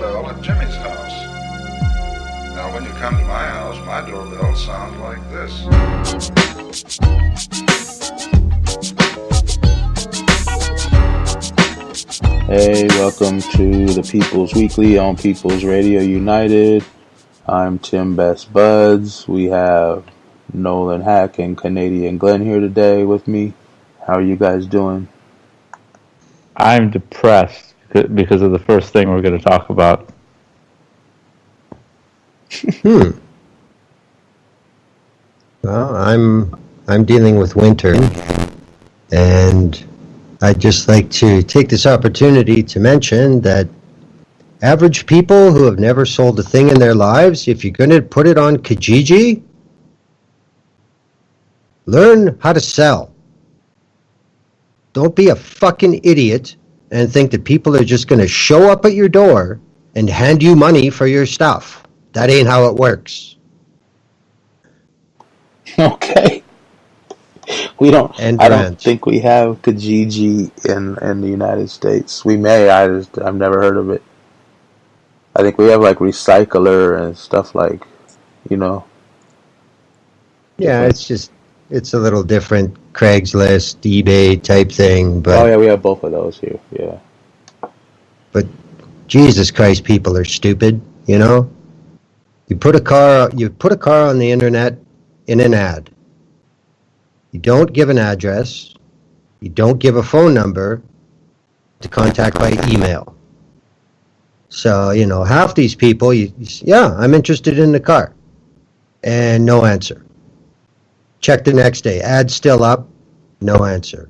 doorbell at Jimmy's house. Now when you come to my house, my doorbell sounds like this. Hey, welcome to the People's Weekly on People's Radio United. I'm Tim Best Buds. We have Nolan Hack and Canadian Glenn here today with me. How are you guys doing? I'm depressed because of the first thing we're going to talk about. Well, I'm dealing with winter, and I'd just like to take this opportunity to mention that average people who have never sold a thing in their lives, if you're going to put it on Kijiji, learn how to sell. Don't be a fucking idiot and think that people are just going to show up at your door and hand you money for your stuff. That ain't how it works. Okay. I don't think we have Kijiji in the United States. We may. I've never heard of it. I think we have like Recycler and stuff like, Yeah, it's a little different Craigslist, eBay type thing, but... Oh yeah, we have both of those here, yeah. But Jesus Christ, people are stupid, You put a car on the internet in an ad. You don't give an address. You don't give a phone number to contact by email. So, half these people, I'm interested in the car. And no answer. Check the next day, ad still up, no answer.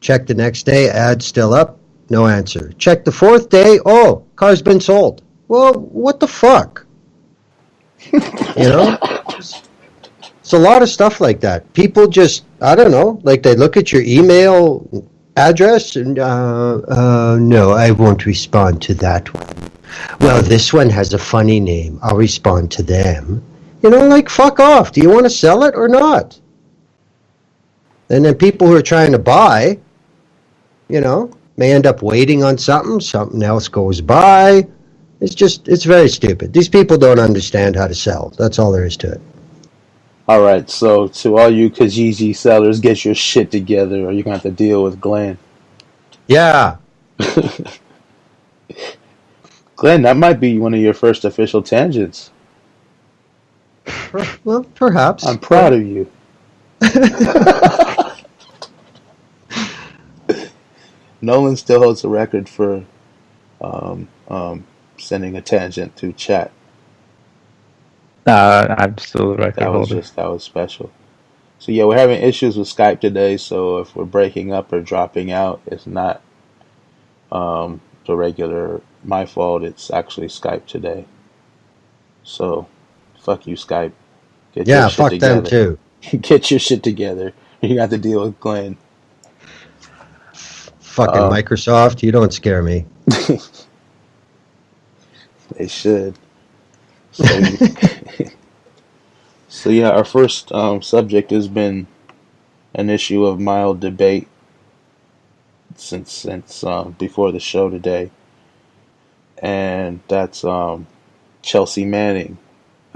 Check the next day, ad still up, no answer. Check the fourth day, car's been sold. Well, what the fuck? It's a lot of stuff like that. People just, I don't know, like they look at your email address and, no, I won't respond to that one. Well, this one has a funny name. I'll respond to them. Fuck off. Do you want to sell it or not? And then people who are trying to buy, may end up waiting on something else goes by. It's very stupid. These people don't understand how to sell. That's all there is to it. All right, so to all you Kijiji sellers, get your shit together or you're going to have to deal with Glenn. Yeah. Glenn, that might be one of your first official tangents. Well, perhaps. I'm proud of you. Nolan still holds the record for sending a tangent through chat. I'm still the record holder. That was special. So yeah, we're having issues with Skype today, so if we're breaking up or dropping out, it's not the regular my fault, it's actually Skype today. So fuck you, Skype. Get your shit together. Them too. Get your shit together. You got to deal with Glenn. Fucking Microsoft, you don't scare me. They should. So yeah, our first subject has been an issue of mild debate since before the show today, and that's Chelsea Manning.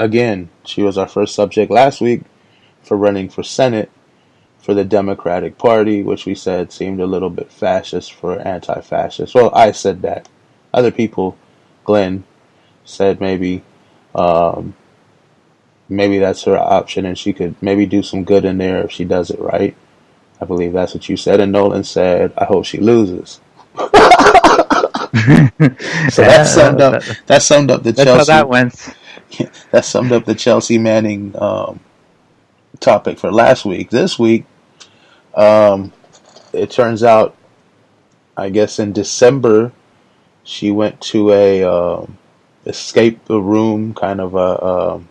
Again, she was our first subject last week for running for Senate for the Democratic Party, which we said seemed a little bit fascist for anti-fascist. Well, I said that. Other people, Glenn, said maybe that's her option and she could maybe do some good in there if she does it right. I believe that's what you said. And Nolan said, I hope she loses. So that summed up the Chelsea. That's how that went. That summed up the Chelsea Manning topic for last week. This week, it turns out, I guess in December, she went to a escape the room kind of a.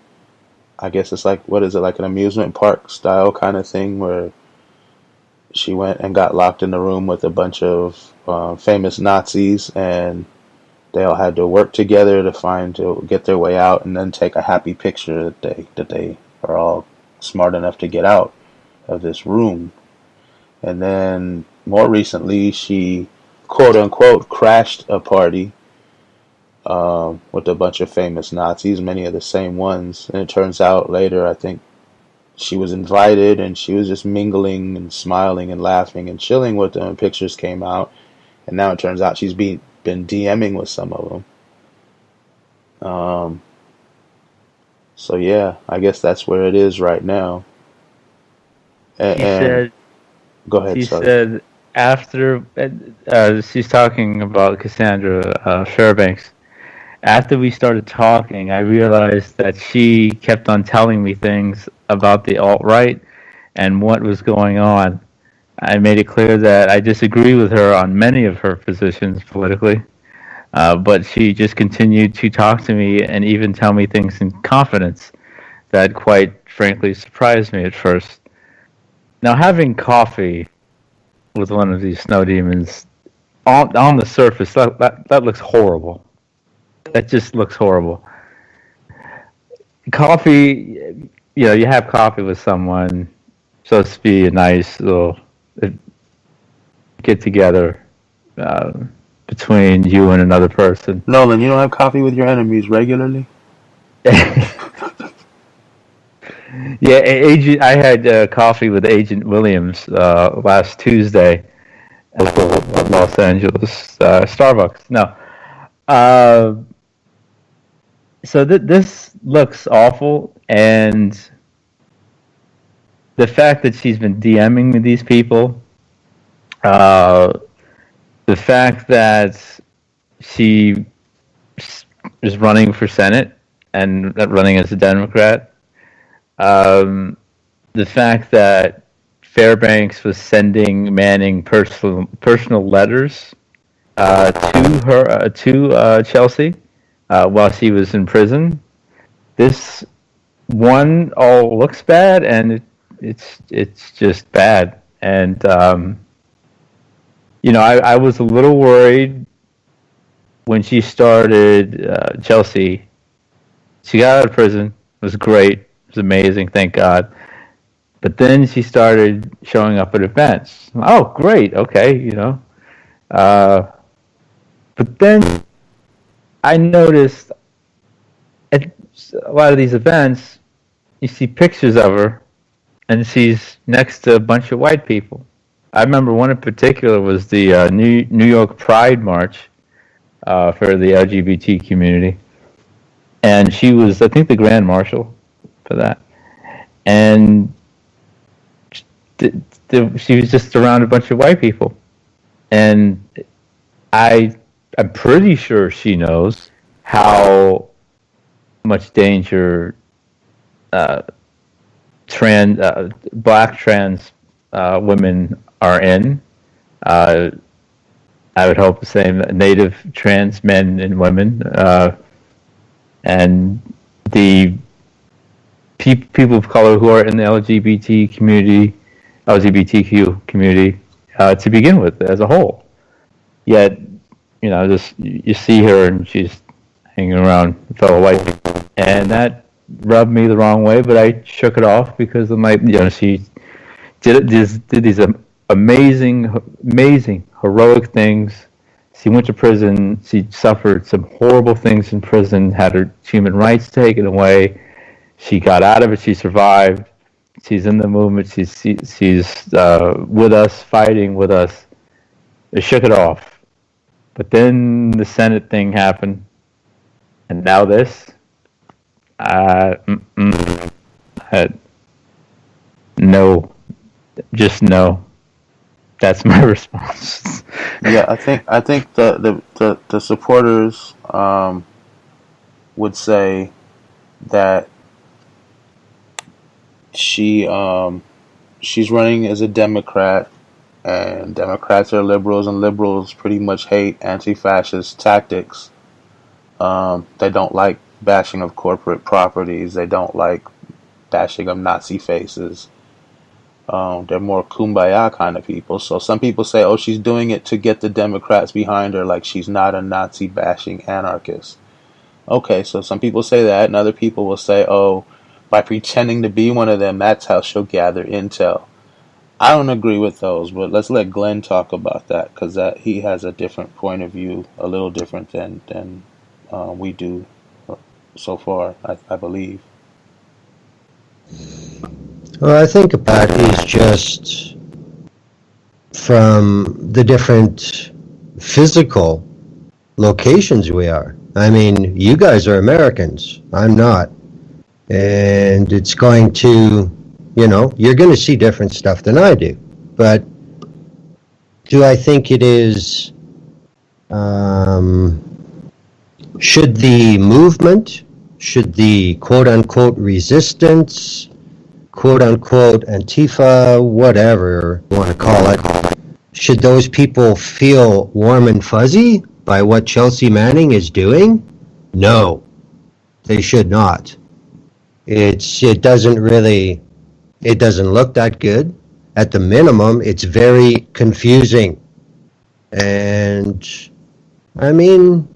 I guess it's like, what is it, like an amusement park style kind of thing where she went and got locked in the room with a bunch of famous Nazis, and they all had to work together to get their way out and then take a happy picture that they are all smart enough to get out of this room. And then more recently, she quote unquote crashed a party with a bunch of famous Nazis, many of the same ones. And it turns out later, I think she was invited and she was just mingling and smiling and laughing and chilling with them. And pictures came out, and now it turns out she's been DMing with some of them. So yeah, I guess that's where it is right now. And, She said, go ahead, she sorry. said after, she's talking about Cassandra Fairbanks. After we started talking, I realized that she kept on telling me things about the alt-right and what was going on. I made it clear that I disagree with her on many of her positions politically, but she just continued to talk to me and even tell me things in confidence that quite frankly surprised me at first. Now, having coffee with one of these snow demons, on the surface, that looks horrible. That just looks horrible. Coffee, you have coffee with someone, supposed to be a nice little get together between you and another person. Nolan, you don't have coffee with your enemies regularly? Yeah, I had coffee with Agent Williams last Tuesday at Los Angeles Starbucks. No. So this looks awful, and the fact that she's been DMing with these people, the fact that she is running for Senate and running as a Democrat, the fact that Fairbanks was sending Manning personal letters to Chelsea while she was in prison. This one all looks bad, and it's just bad. And I was a little worried when she started Chelsea. She got out of prison. It was great. It was amazing. Thank God. But then she started showing up at events. Oh, great. Okay, But then I noticed at a lot of these events, you see pictures of her, and she's next to a bunch of white people. I remember one in particular was the New York Pride March for the LGBT community. And she was, I think, the Grand Marshal for that. And she was just around a bunch of white people. And I'm pretty sure she knows how much danger black trans women are in. I would hope the same native trans men and women, and the people of color who are in the LGBTQ community to begin with, as a whole. Yet, just you see her and she's hanging around fellow white people, and that rubbed me the wrong way. But I shook it off because of she did these amazing heroic things. She went to prison. She suffered some horrible things in prison. Had her human rights taken away. She got out of it. She survived. She's in the movement. She's with us, fighting with us. I shook it off. But then the Senate thing happened, and now this. No, just no. That's my response. Yeah, I think the supporters would say that she's running as a Democrat, and Democrats are liberals, and liberals pretty much hate anti-fascist tactics. They don't like bashing of corporate properties. They don't like bashing of Nazi faces. They're more kumbaya kind of people. So some people say, oh, she's doing it to get the Democrats behind her, like she's not a Nazi bashing anarchist. Okay, so some people say that, and other people will say, oh, by pretending to be one of them, that's how she'll gather intel. I don't agree with those, but let's let Glenn talk about that, because he has a different point of view, a little different than we do so far, I believe. Well, I think that is just from the different physical locations we are. I mean, you guys are Americans. I'm not. And it's going to, you're going to see different stuff than I do. But do I think it is, should the movement, should the quote-unquote resistance, quote-unquote Antifa, whatever you want to call it, should those people feel warm and fuzzy by what Chelsea Manning is doing? No, they should not. It doesn't look that good. At the minimum, it's very confusing. And, I mean,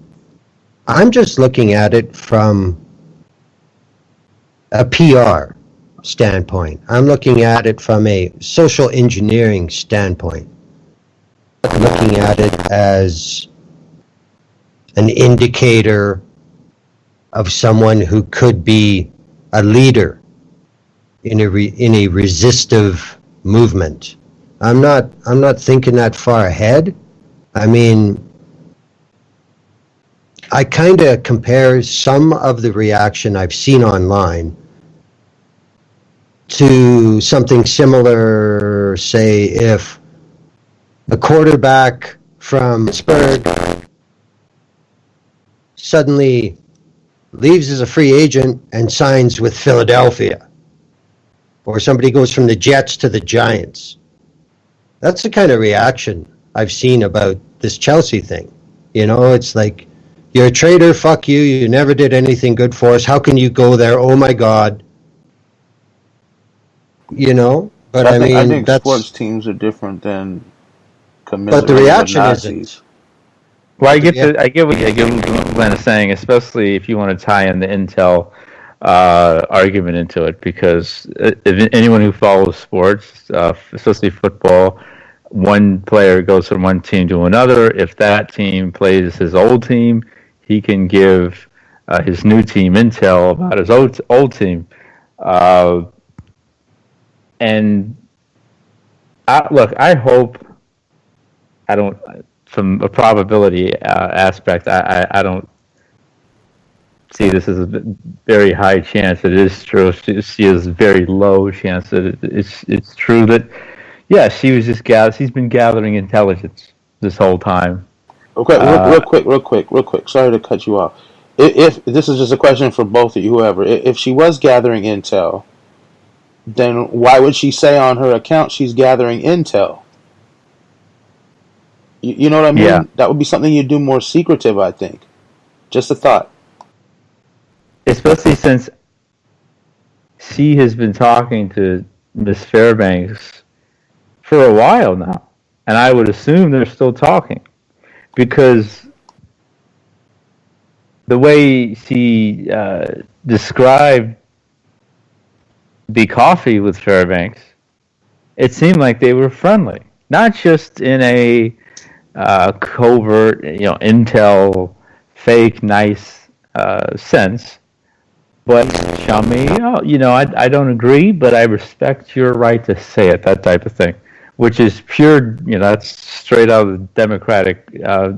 I'm just looking at it from a PR standpoint. I'm looking at it from a social engineering standpoint. I'm looking at it as an indicator of someone who could be a leader in a resistive movement. I'm not thinking that far ahead. I mean, I kind of compare some of the reaction I've seen online to something similar, say, if a quarterback from Pittsburgh suddenly leaves as a free agent and signs with Philadelphia, or somebody goes from the Jets to the Giants. That's the kind of reaction I've seen about this Chelsea thing. It's like, you're a traitor, fuck you, you never did anything good for us, how can you go there, oh my God. But I think that's... sports teams are different than But the reaction isn't. Well, I get what Glenn is saying, especially if you want to tie in the Intel argument into it, because if anyone who follows sports, especially football, one player goes from one team to another. If that team plays his old team, he can give his new team intel about his old team. And I hope I don't. From a probability aspect, I don't see this as a very high chance it is true. She is very low chance that it's true that, yeah, she's been gathering intelligence this whole time. Okay, real quick. Sorry to cut you off. If this is just a question for both of you, whoever, if she was gathering intel, then why would she say on her account she's gathering intel? You know what I mean? Yeah. That would be something you'd do more secretive, I think. Just a thought. Especially since she has been talking to Miss Fairbanks for a while now. And I would assume they're still talking. Because the way she described the coffee with Fairbanks, it seemed like they were friendly. Not just in a covert, intel, fake, nice sense, but chummy. I don't agree, but I respect your right to say it. That type of thing, which is pure. That's straight out of the Democratic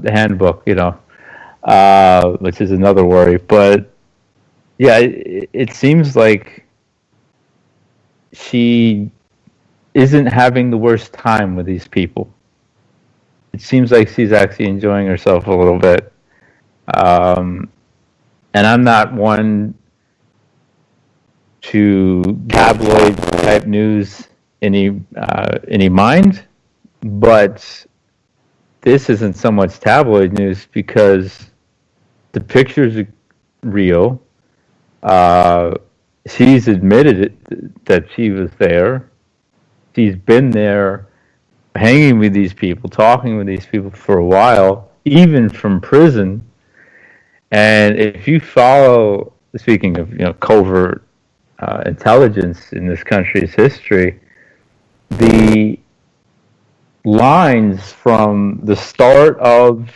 handbook. Which is another worry. But yeah, it seems like she isn't having the worst time with these people. It seems like she's actually enjoying herself a little bit. And I'm not one to tabloid type news any mind, but this isn't so much tabloid news because the pictures are real. She's admitted that she was there. She's been there hanging with these people, talking with these people for a while, even from prison. And if you follow, speaking of covert intelligence in this country's history, the lines from the start of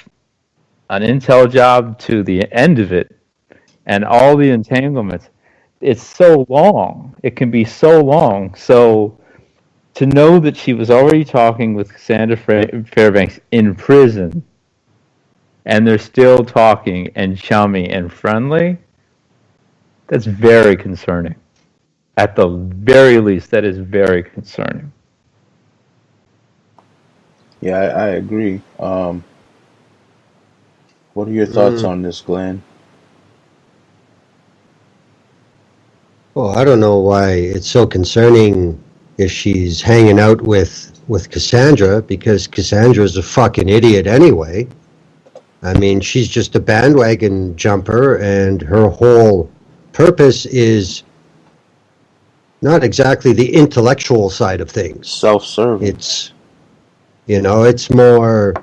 an intel job to the end of it, and all the entanglements. It's so long. It can be so long. So to know that she was already talking with Cassandra Fairbanks in prison, and they're still talking and chummy and friendly, that's very concerning. At the very least, that is very concerning. Yeah, I agree. What are your thoughts on this, Glenn? Well, I don't know why it's so concerning if she's hanging out with Cassandra, because Cassandra's a fucking idiot anyway. I mean, she's just a bandwagon jumper, and her whole purpose is not exactly the intellectual side of things. Self-serving. It's, it's more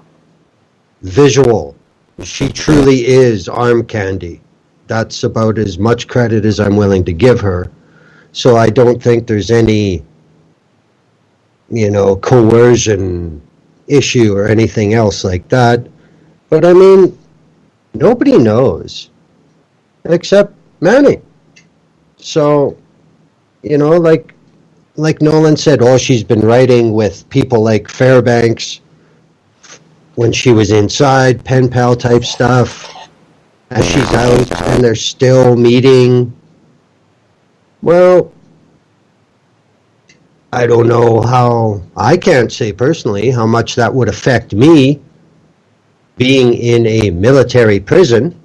visual. She truly is arm candy. That's about as much credit as I'm willing to give her. So I don't think there's any, coercion issue or anything else like that. But I mean, nobody knows except Manning. So, like Nolan said, she's been writing with people like Fairbanks when she was inside, pen pal type stuff. As she's out and they're still meeting. Well, I don't know I can't say personally how much that would affect me being in a military prison,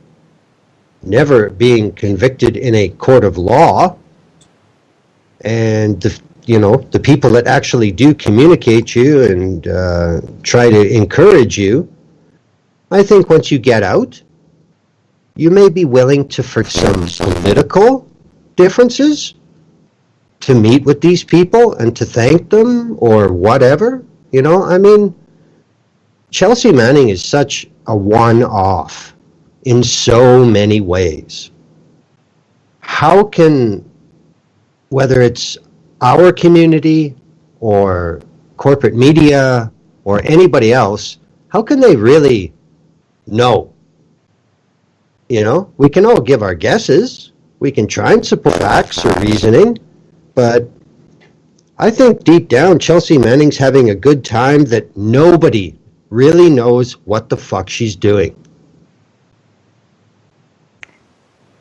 never being convicted in a court of law, and the people that actually do communicate you and try to encourage you. I think once you get out, you may be willing to, for some political differences, to meet with these people and to thank them or whatever. I mean, Chelsea Manning is such a one-off in so many ways. How can, whether it's our community or corporate media or anybody else, how can they really know? We can all give our guesses. We can try and support facts or reasoning. But I think deep down, Chelsea Manning's having a good time that nobody really knows what the fuck she's doing.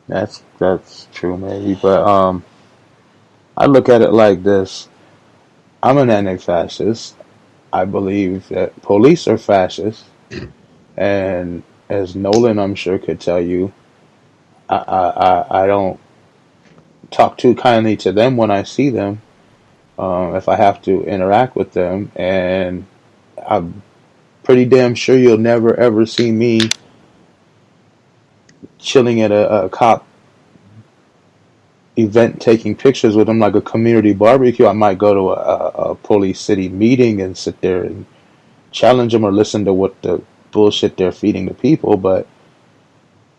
That's true, maybe. But I look at it like this. I'm an anti-fascist. I believe that police are fascists. And as Nolan, I'm sure, could tell you, I don't talk too kindly to them when I see them, if I have to interact with them. And I'm pretty damn sure you'll never, ever see me chilling at a cop event taking pictures with them like a community barbecue. I might go to a police city meeting and sit there and challenge them or listen to what the bullshit they're feeding the people, but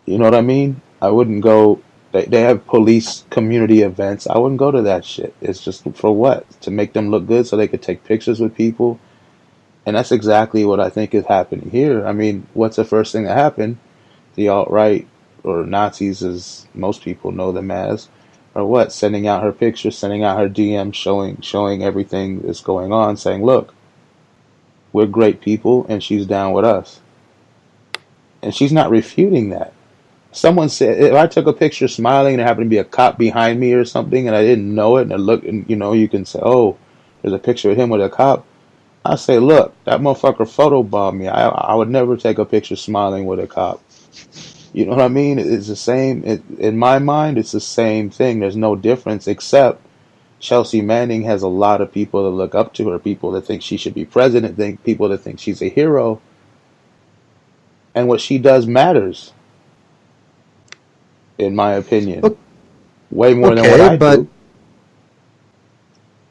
you know what I mean? I wouldn't go. They have police community events. I wouldn't go to that shit. It's just for what? To make them look good so they could take pictures with people. And that's exactly what I think is happening here. I mean, what's the first thing that happened? The alt-right, or Nazis as most people know them as, or what? Sending out her pictures, sending out her DMs, showing everything that's going on, saying, look, we're great people and she's down with us. And she's not refuting that. Someone said, if I took a picture smiling and there happened to be a cop behind me or something and I didn't know it, and I look, and you can say, oh, there's a picture of him with a cop. I say, look, that motherfucker photobombed me. I would never take a picture smiling with a cop. You know what I mean? It's the same. In my mind, it's the same thing. There's no difference, except Chelsea Manning has a lot of people that look up to her, people that think she should be president, people that think she's a hero. And what she does matters, in my opinion. Way more than what I do.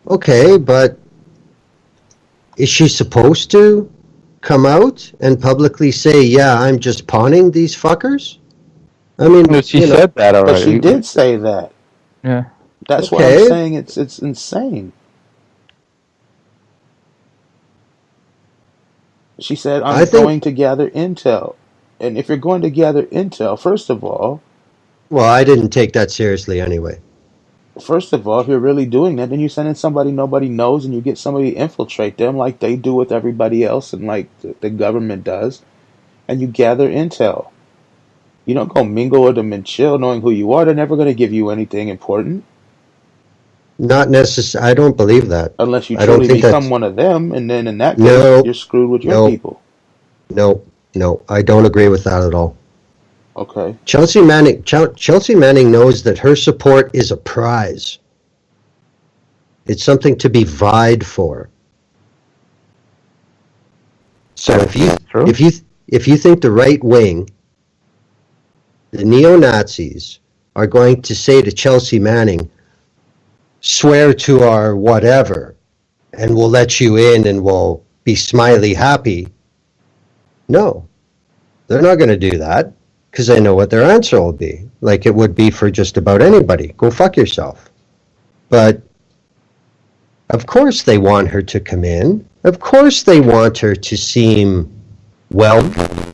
Okay, but is she supposed to come out and publicly say, yeah, I'm just pawning these fuckers? I mean, she said that already. But she did say that. Yeah. That's what I'm saying. It's insane. She said, I'm going to gather intel. And if you're going to gather intel, Well, I didn't take that seriously anyway. if you're really doing that, then you send in somebody nobody knows, and you get somebody to infiltrate them like they do with everybody else, and like the government does, and you gather intel. You don't go mingle with them and chill, knowing who you are. They're never going to give you anything important Not necessarily. I don't believe that. unless you I don't truly think become that's. one of them, and then in that case, No, you're screwed with your no, people. no, no. I don't agree with that at all. Okay. Chelsea Manning knows that her support is a prize. It's something to be vied for. So True. if you think the right wing, the neo-Nazis, are going to say to Chelsea Manning, swear to our whatever, and we'll let you in and we'll be smiley happy. No, they're not going to do that because they know what their answer will be, like it would be for just about anybody. Go fuck yourself. But of course they want her to come in. Of course they want her to seem welcome.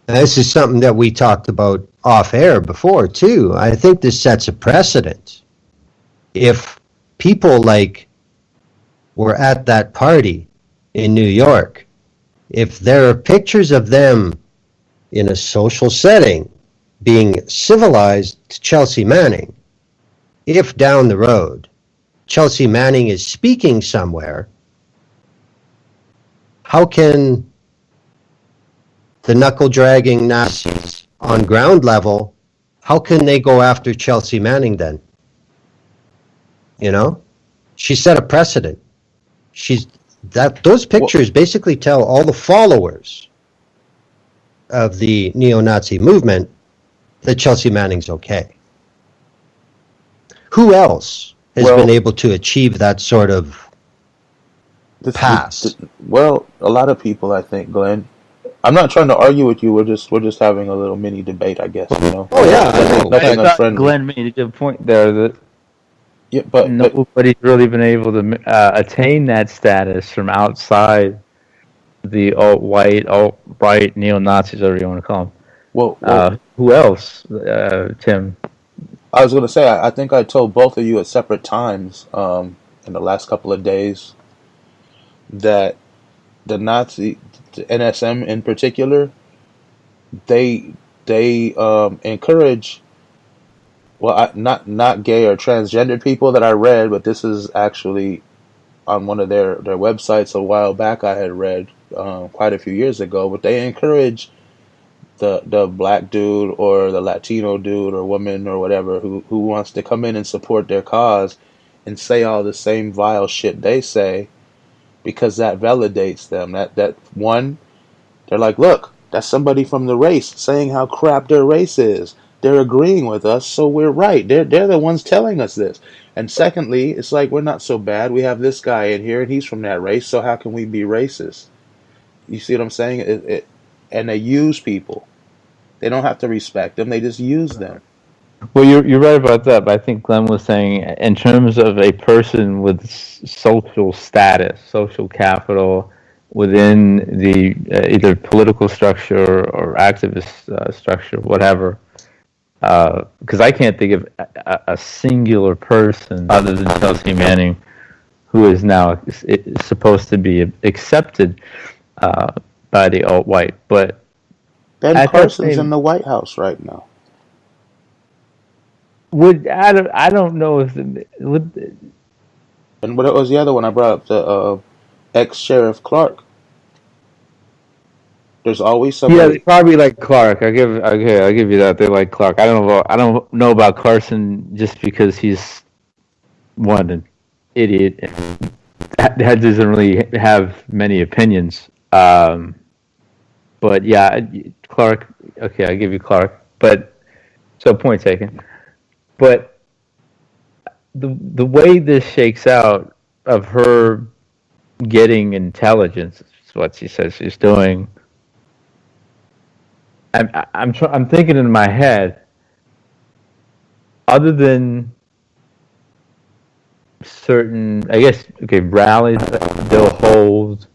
And this is something that we talked about off air before too. I think this sets a precedent. If people like were at that party in New York, if there are pictures of them in a social setting being civilized to Chelsea Manning, if down the road Chelsea Manning is speaking somewhere, how can the knuckle-dragging Nazis on ground level, how can they go after Chelsea Manning then? You know? She set a precedent. Those pictures basically tell all the followers of the neo-Nazi movement that Chelsea Manning's okay. Who else has been able to achieve that sort of pass? Well, a lot of people, I think, Glenn. I'm not trying to argue with you. We're just having a little mini debate, I guess. You know. Oh yeah, I know. Nothing I thought unfriendly. Glenn made a good point there that Yeah, but nobody's really been able to attain that status from outside the alt-white, alt-right neo-Nazis, whatever you want to call them. well, Who else, Tim? I was going to say, I think I told both of you at separate times in the last couple of days that the NSM in particular, they encourage, well, not gay or transgender people that I read, but this is actually on one of their websites a while back. I had read quite a few years ago, but they encourage the black dude or the Latino dude or woman or whatever who wants to come in and support their cause and say all the same vile shit they say, because that validates them. That one, they're like, look, that's somebody from the race saying how crap their race is. They're agreeing with us, so we're right. They're the ones telling us this. And secondly, it's like, we're not so bad. We have this guy in here, and he's from that race, so how can we be racist? You see what I'm saying? And they use people. They don't have to respect them. They just use them. Well, you're right about that, but I think Glenn was saying in terms of a person with social status, social capital within the either political structure or activist structure, whatever. Because I can't think of a singular person other than Chelsea Manning who is now supposed to be accepted by the alt-white. But Ben Carson's in the White House right now. I don't know if and what was the other one I brought up? The ex-sheriff Clark. There's always somebody. Yeah, they probably like Clark. I'll give you that. They like Clark. I don't know about Carson just because he's an idiot and that doesn't really have many opinions. But yeah, Clark. Okay, I'll give you Clark. But so point taken. But the way this shakes out of her getting intelligence, is what she says she's doing. I'm thinking in my head, other than certain, I guess, rallies they'll hold,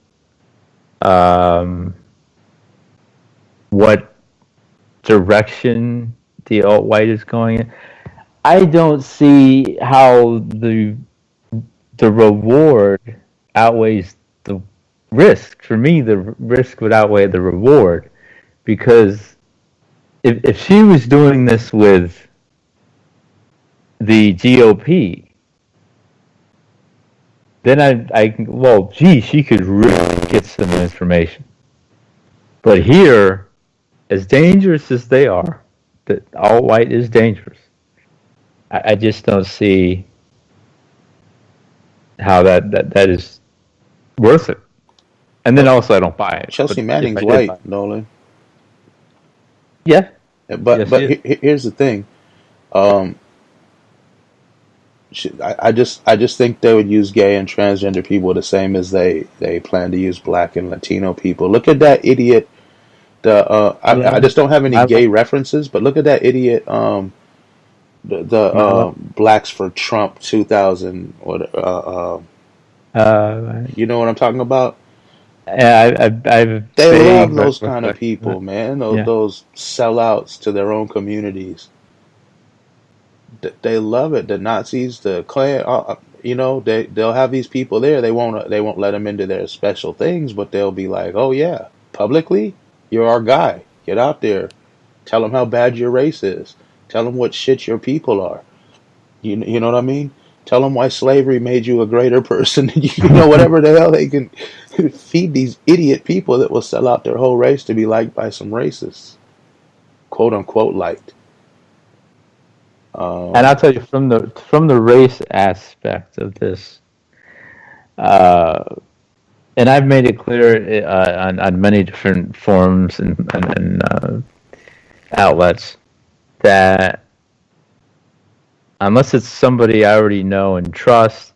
what direction the alt-right is going in, I don't see how the reward outweighs the risk. For me, the risk would outweigh the reward, because if she was doing this with the GOP, then she could really get some information. But here, as dangerous as they are, that alt-right is dangerous. I just don't see how that is worth it. And then also, I don't buy it. Chelsea Manning's white, Nolan. Yeah. But here's the thing. I just think they would use gay and transgender people the same as they plan to use black and Latino people. Look at that idiot. I just don't have any gay references, but look at that idiot. Blacks for Trump 2000. You know what I'm talking about? Yeah, they love those kind of people, man. Those sellouts to their own communities. They love it. The Nazis, the Klan, they'll have these people there. They won't let them into their special things, but they'll be like, "Oh yeah, publicly, you're our guy. Get out there, tell them how bad your race is. Tell them what shit your people are. You know what I mean? Tell them why slavery made you a greater person. Whatever the hell they can feed these idiot people that will sell out their whole race to be liked by some racists, quote unquote liked." And I'll tell you, from the race aspect of this, and I've made it clear on many different forums and outlets that unless it's somebody I already know and trust,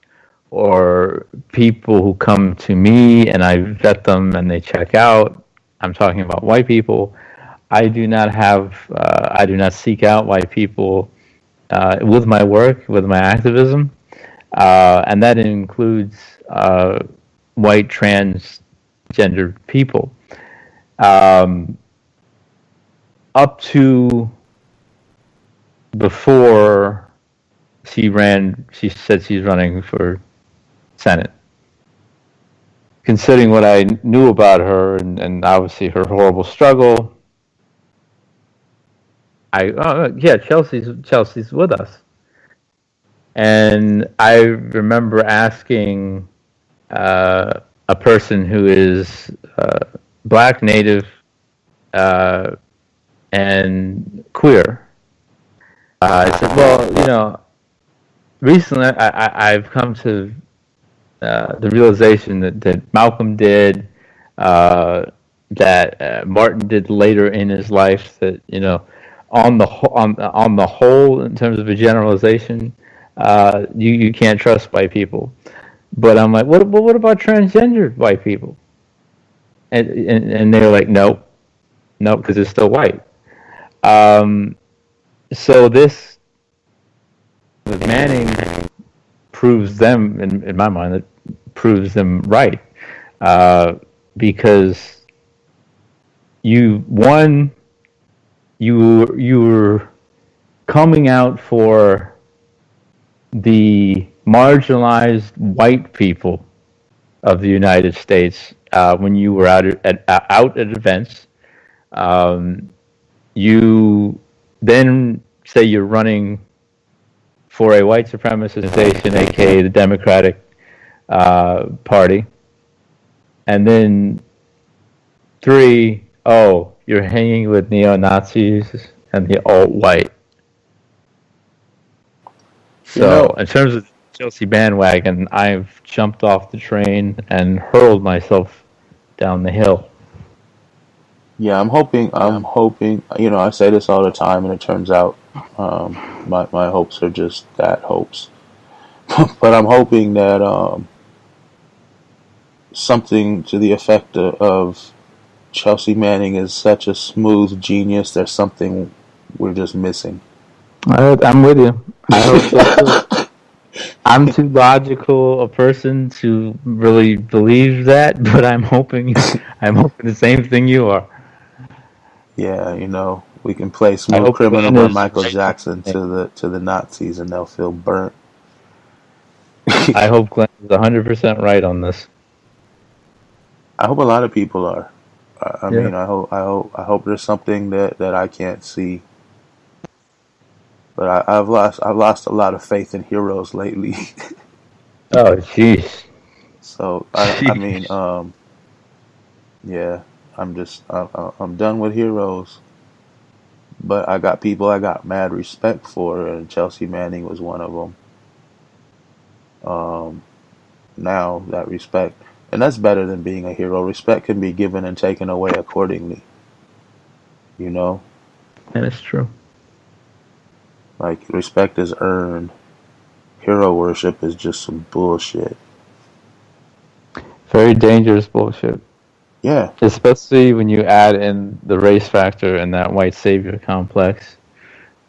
or people who come to me and I vet them and they check out, I'm talking about white people. I do not seek out white people with my work, with my activism, and that includes white transgender people. Up to before she said she's running for Senate. Considering what I knew about her and obviously her horrible struggle, Chelsea's with us. And I remember asking a person who is black, native, and queer. I said, well, recently I've come to the realization that Malcolm did, that Martin did later in his life, that, on the whole, in terms of a generalization, you can't trust white people. But I'm like, what about transgender white people? And they were like, nope, because they're still white. So this with Manning proves them, in my mind, it proves them right, because you were coming out for the marginalized white people of the United States when you were out at events. You then say you're running for a white supremacist station, aka the Democratic Party, and then 3, you're hanging with neo-Nazis and the alt-white. So, in terms of Chelsea bandwagon, I've jumped off the train and hurled myself down the hill. Yeah, I'm hoping, I say this all the time and it turns out my hopes are just that, hopes. But I'm hoping that something to the effect of Chelsea Manning is such a smooth genius, there's something we're just missing. I'm with you. I hope so too. I'm too logical a person to really believe that, but I'm hoping the same thing you are. Yeah, We can play I Smooth hope Criminal Glenn by is Michael right. Jackson to the Nazis, and they'll feel burnt. I hope Glenn is 100% right on this. I hope a lot of people are. I Yeah. mean, I hope there's something that I can't see. But I've lost a lot of faith in heroes lately. Oh, jeez. So I mean, yeah, I'm done with heroes. But I got people I got mad respect for, and Chelsea Manning was one of them. Now that respect, and that's better than being a hero. Respect can be given and taken away accordingly. You know, That is true. like respect is earned. Hero worship is just some bullshit. Very dangerous bullshit. Yeah, Especially when you add in the race factor and that white savior complex.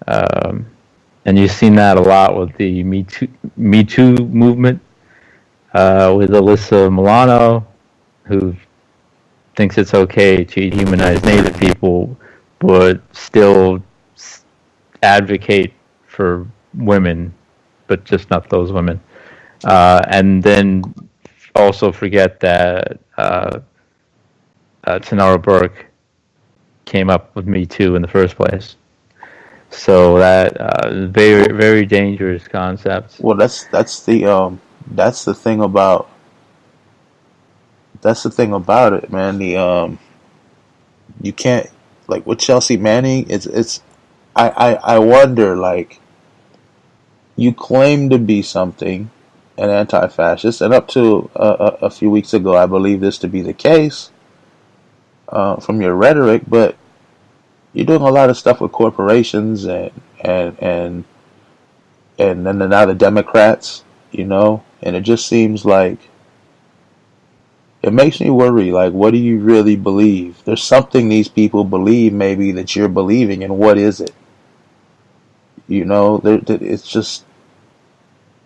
And you've seen that a lot with the Me Too movement, with Alyssa Milano, who thinks it's okay to dehumanize Native people, but still advocate for women, but just not those women. And then also forget that Tanara Burke came up with Me Too in the first place. So that very very dangerous concept. well, that's the thing about it, man. You can't, like, with Chelsea Manning. I wonder, like, you claim to be something, an anti-fascist, and up to a few weeks ago, I believe this to be the case from your rhetoric, but you're doing a lot of stuff with corporations and then now the Democrats, and it just seems like it makes me worry. Like, what do you really believe? There's something these people believe, maybe, that you're believing, and what is it? It's just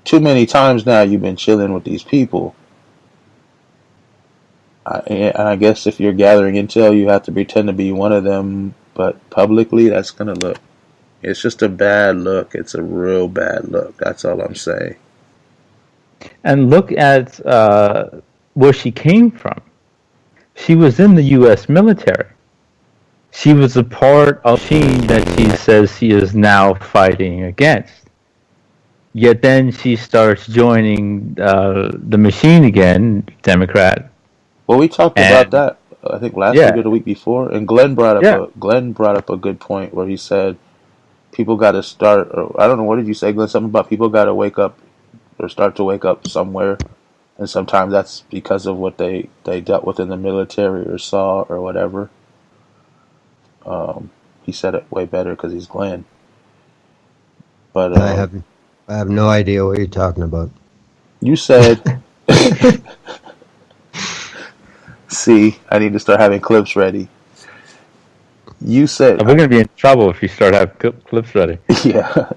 too many times now you've been chilling with these people. And I guess if you're gathering intel, you have to pretend to be one of them, but publicly, that's going to look. It's just a bad look. It's a real bad look. That's all I'm saying. And look at where she came from. She was in the U.S. military. She was a part of the machine that she says she is now fighting against. Yet then she starts joining the machine again, Democrat. Well, we talked about that, I think, last week or the week before, and Glenn brought up a good point where he said people got to start. Or, I don't know, what did you say, Glenn? Something about people got to wake up or start to wake up somewhere, and sometimes that's because of what they dealt with in the military or saw or whatever. He said it way better because he's Glenn. But I have no idea what you're talking about. You said. See, I need to start having clips ready. You said we're going to be in trouble if you start having clips ready. Yeah,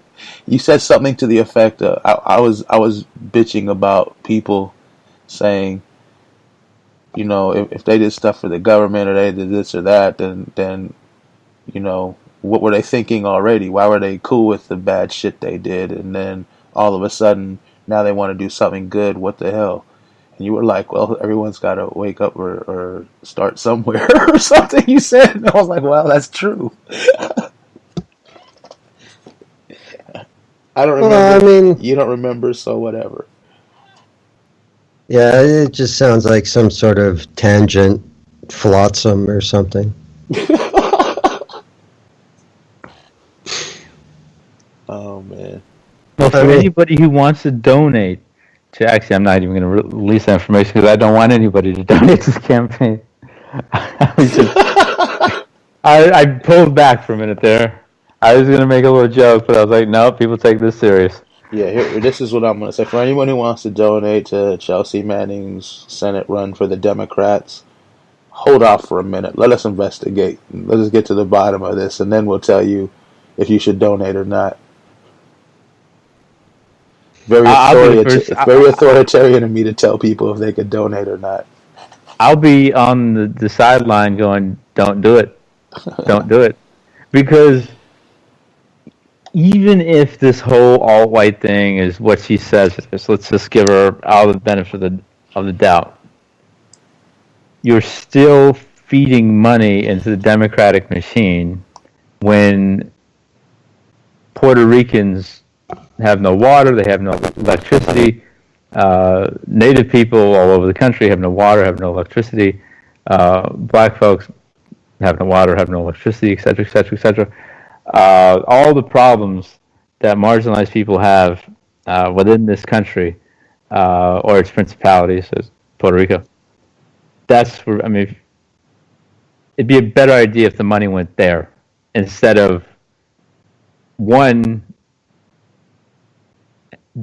you said something to the effect of I was bitching about people saying, if they did stuff for the government or they did this or that, then what were they thinking already? Why were they cool with the bad shit they did? And then all of a sudden now they want to do something good. What the hell? And you were like, well, everyone's got to wake up or start somewhere or something, you said. And I was like, well, that's true. I don't remember. Well, I mean, you don't remember, so whatever. Yeah, it just sounds like some sort of tangent flotsam or something. Oh, man. Well, for anybody who wants to donate, actually, I'm not even going to release that information because I don't want anybody to donate to this campaign. I pulled back for a minute there. I was going to make a little joke, but I was like, no, people take this serious. Yeah, this is what I'm going to say. For anyone who wants to donate to Chelsea Manning's Senate run for the Democrats, hold off for a minute. Let us investigate. Let us get to the bottom of this, and then we'll tell you if you should donate or not. It's very authoritarian of me to tell people if they could donate or not. I'll be on the sideline going, don't do it. Don't do it. Because even if this whole alt-white thing is what she says it is, let's just give her all the benefit of the doubt. You're still feeding money into the Democratic machine when Puerto Ricans have no water, they have no electricity. Native people all over the country have no water, have no electricity. Black folks have no water, have no electricity, etc., etc., etc. All the problems that marginalized people have within this country or its principalities, as Puerto Rico. That's where, I mean, it'd be a better idea if the money went there instead of one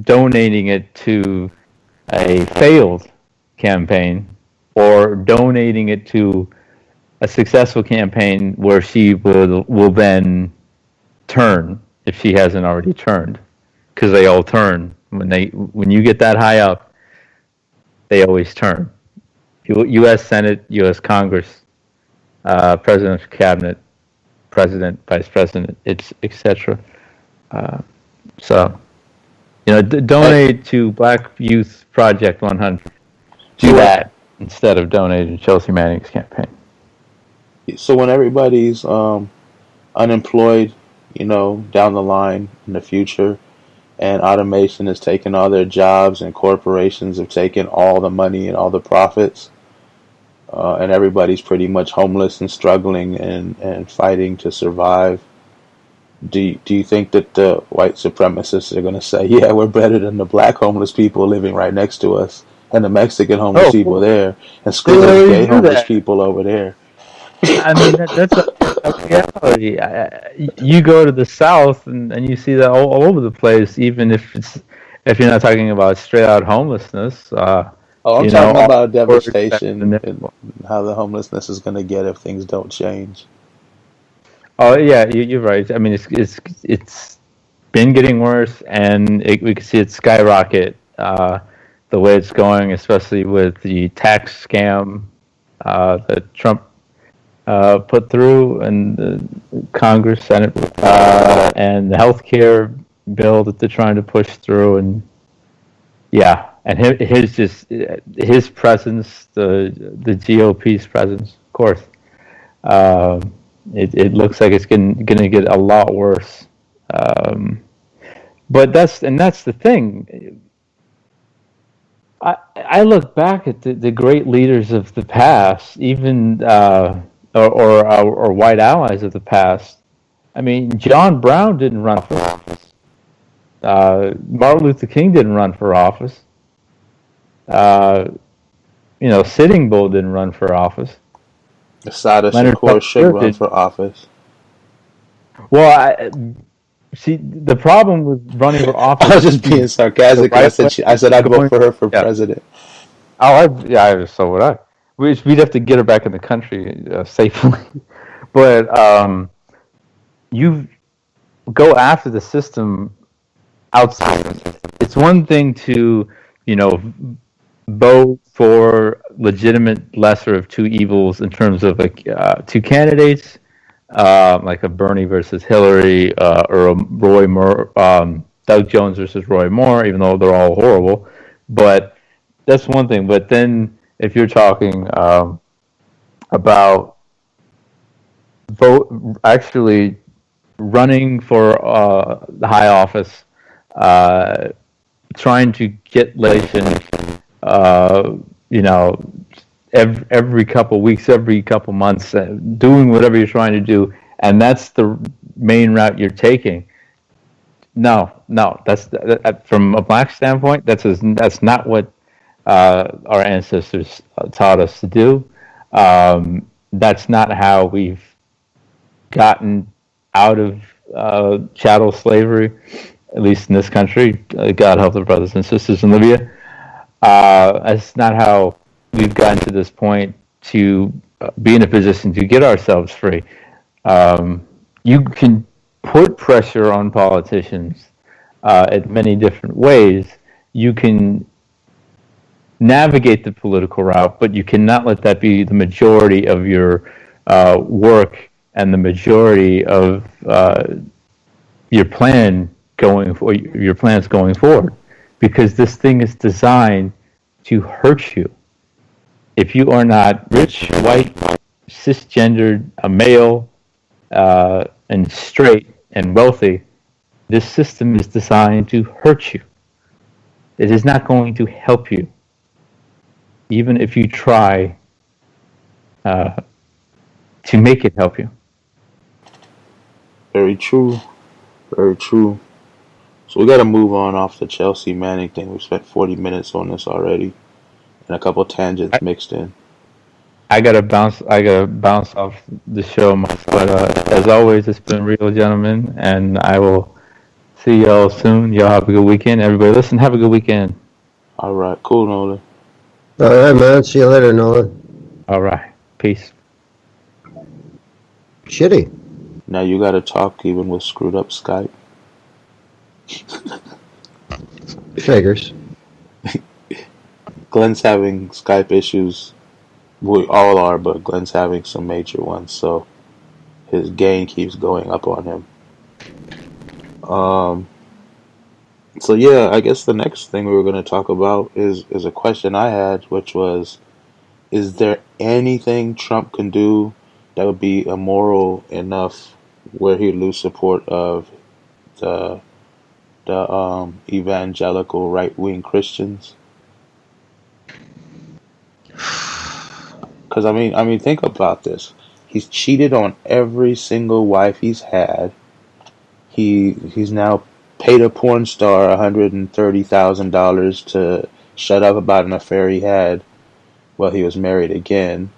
donating it to a failed campaign or donating it to a successful campaign where she will then turn if she hasn't already turned, because they all turn when you get that high up. They always turn. U.S. Senate, U.S. Congress, President's Cabinet, President, Vice President, etc. So, donate to Black Youth Project 100. Do that instead of donating to Chelsea Manning's campaign. So when everybody's unemployed, down the line in the future, and automation has taken all their jobs and corporations have taken all the money and all the profits, and everybody's pretty much homeless and struggling and fighting to survive, do you think that the white supremacists are going to say, yeah, we're better than the black homeless people living right next to us and the Mexican homeless people there, and screw those gay homeless people over there? I mean, that's a reality. You go to the South and you see that all over the place, even if you're not talking about straight out homelessness. I'm talking about devastation and how the homelessness is going to get if things don't change. Oh yeah, you're right. I mean, it's been getting worse, and we can see it skyrocket the way it's going, especially with the tax scam that Trump put through, and the Congress, Senate, and the healthcare bill that they're trying to push through, and yeah, and his presence, the GOP's presence, of course. It looks like it's going to get a lot worse, but that's the thing. I look back at the great leaders of the past, even or white allies of the past. I mean, John Brown didn't run for office. Martin Luther King didn't run for office. Sitting Bull didn't run for office. Assata Shakur should run for office. Well, see, the problem with running for office. I was just being sarcastic. I said I'd vote for her for president. So would I. We'd have to get her back in the country safely. But you go after the system outside. It's one thing to, vote for legitimate lesser of two evils in terms of two candidates, like a Bernie versus Hillary, or a Roy Moore, Doug Jones versus Roy Moore, even though they're all horrible. But that's one thing. But then if you're talking about actually running for the high office, trying to get legislation, every couple weeks, every couple months, doing whatever you're trying to do, and that's the main route you're taking. No, that's from a black standpoint. That's not what our ancestors taught us to do. That's not how we've gotten out of chattel slavery, at least in this country. God help the brothers and sisters in Libya. That's not how we've gotten to this point to be in a position to get ourselves free. You can put pressure on politicians in many different ways. You can navigate the political route, but you cannot let that be the majority of your work and the majority of your plans going forward, because this thing is designed to hurt you. If you are not rich, white, cisgendered, a male, and straight and wealthy, this system is designed to hurt you. It is not going to help you, even if you try to make it help you. Very true. Very true. So we got to move on off the Chelsea Manning thing. We've spent 40 minutes on this already, and a couple tangents mixed in. I gotta bounce off the show, but as always, it's been real, gentlemen, and I will see y'all soon. Y'all have a good weekend. Everybody, listen, have a good weekend. All right, cool, Nolan. All right, man. See you later, Nolan. All right, peace. Shitty. Now you got to talk even with screwed up Skype. Figures. Glenn's having Skype issues. We all are, but Glenn's having some major ones, so his gain keeps going up on him. So yeah, I guess the next thing we were going to talk about is a question I had, which was, is there anything Trump can do that would be immoral enough where he'd lose support of the evangelical right-wing Christians? Because I mean, think about this. He's cheated on every single wife he's had. He's now paid a porn star $130,000 to shut up about an affair he had while he was married again.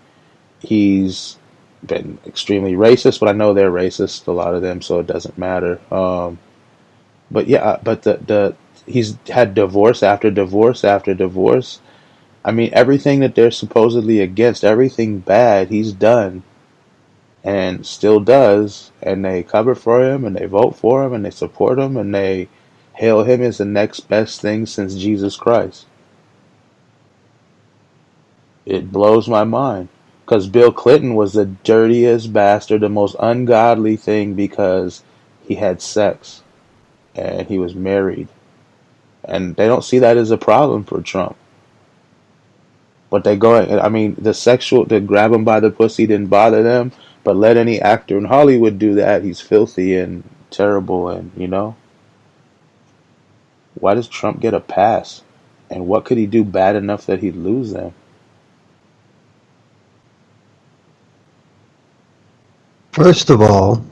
He's been extremely racist, but I know they're racist, a lot of them, so it doesn't matter. But he's had divorce after divorce after divorce. I mean, everything that they're supposedly against, everything bad, he's done and still does, and they cover for him, and they vote for him, and they support him, and they hail him as the next best thing since Jesus Christ. It blows my mind, because Bill Clinton was the dirtiest bastard, the most ungodly thing, because he had sex, and he was married, and they don't see that as a problem for Trump. But they go, I mean, the grab him by the pussy didn't bother them, but let any actor in Hollywood do that. He's filthy and terrible, and, you know. Why does Trump get a pass? And what could he do bad enough that he'd lose them? First of all,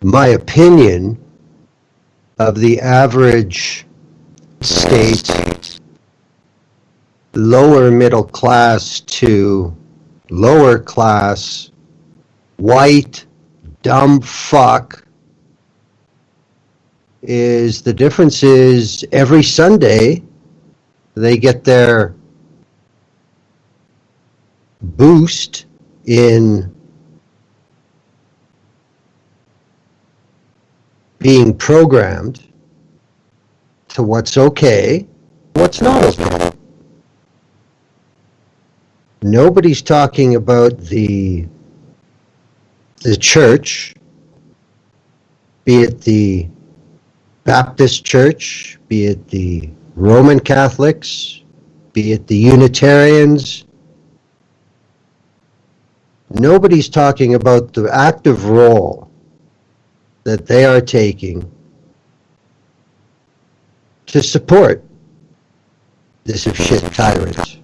my opinion of the average state lower middle class to lower class white dumb fuck is the difference is every Sunday they get their boost in being programmed to what's okay, what's not okay. Nobody's talking about the church, be it the Baptist Church, be it the Roman Catholics, be it the Unitarians. Nobody's talking about the active role that they are taking to support this shit tyrant.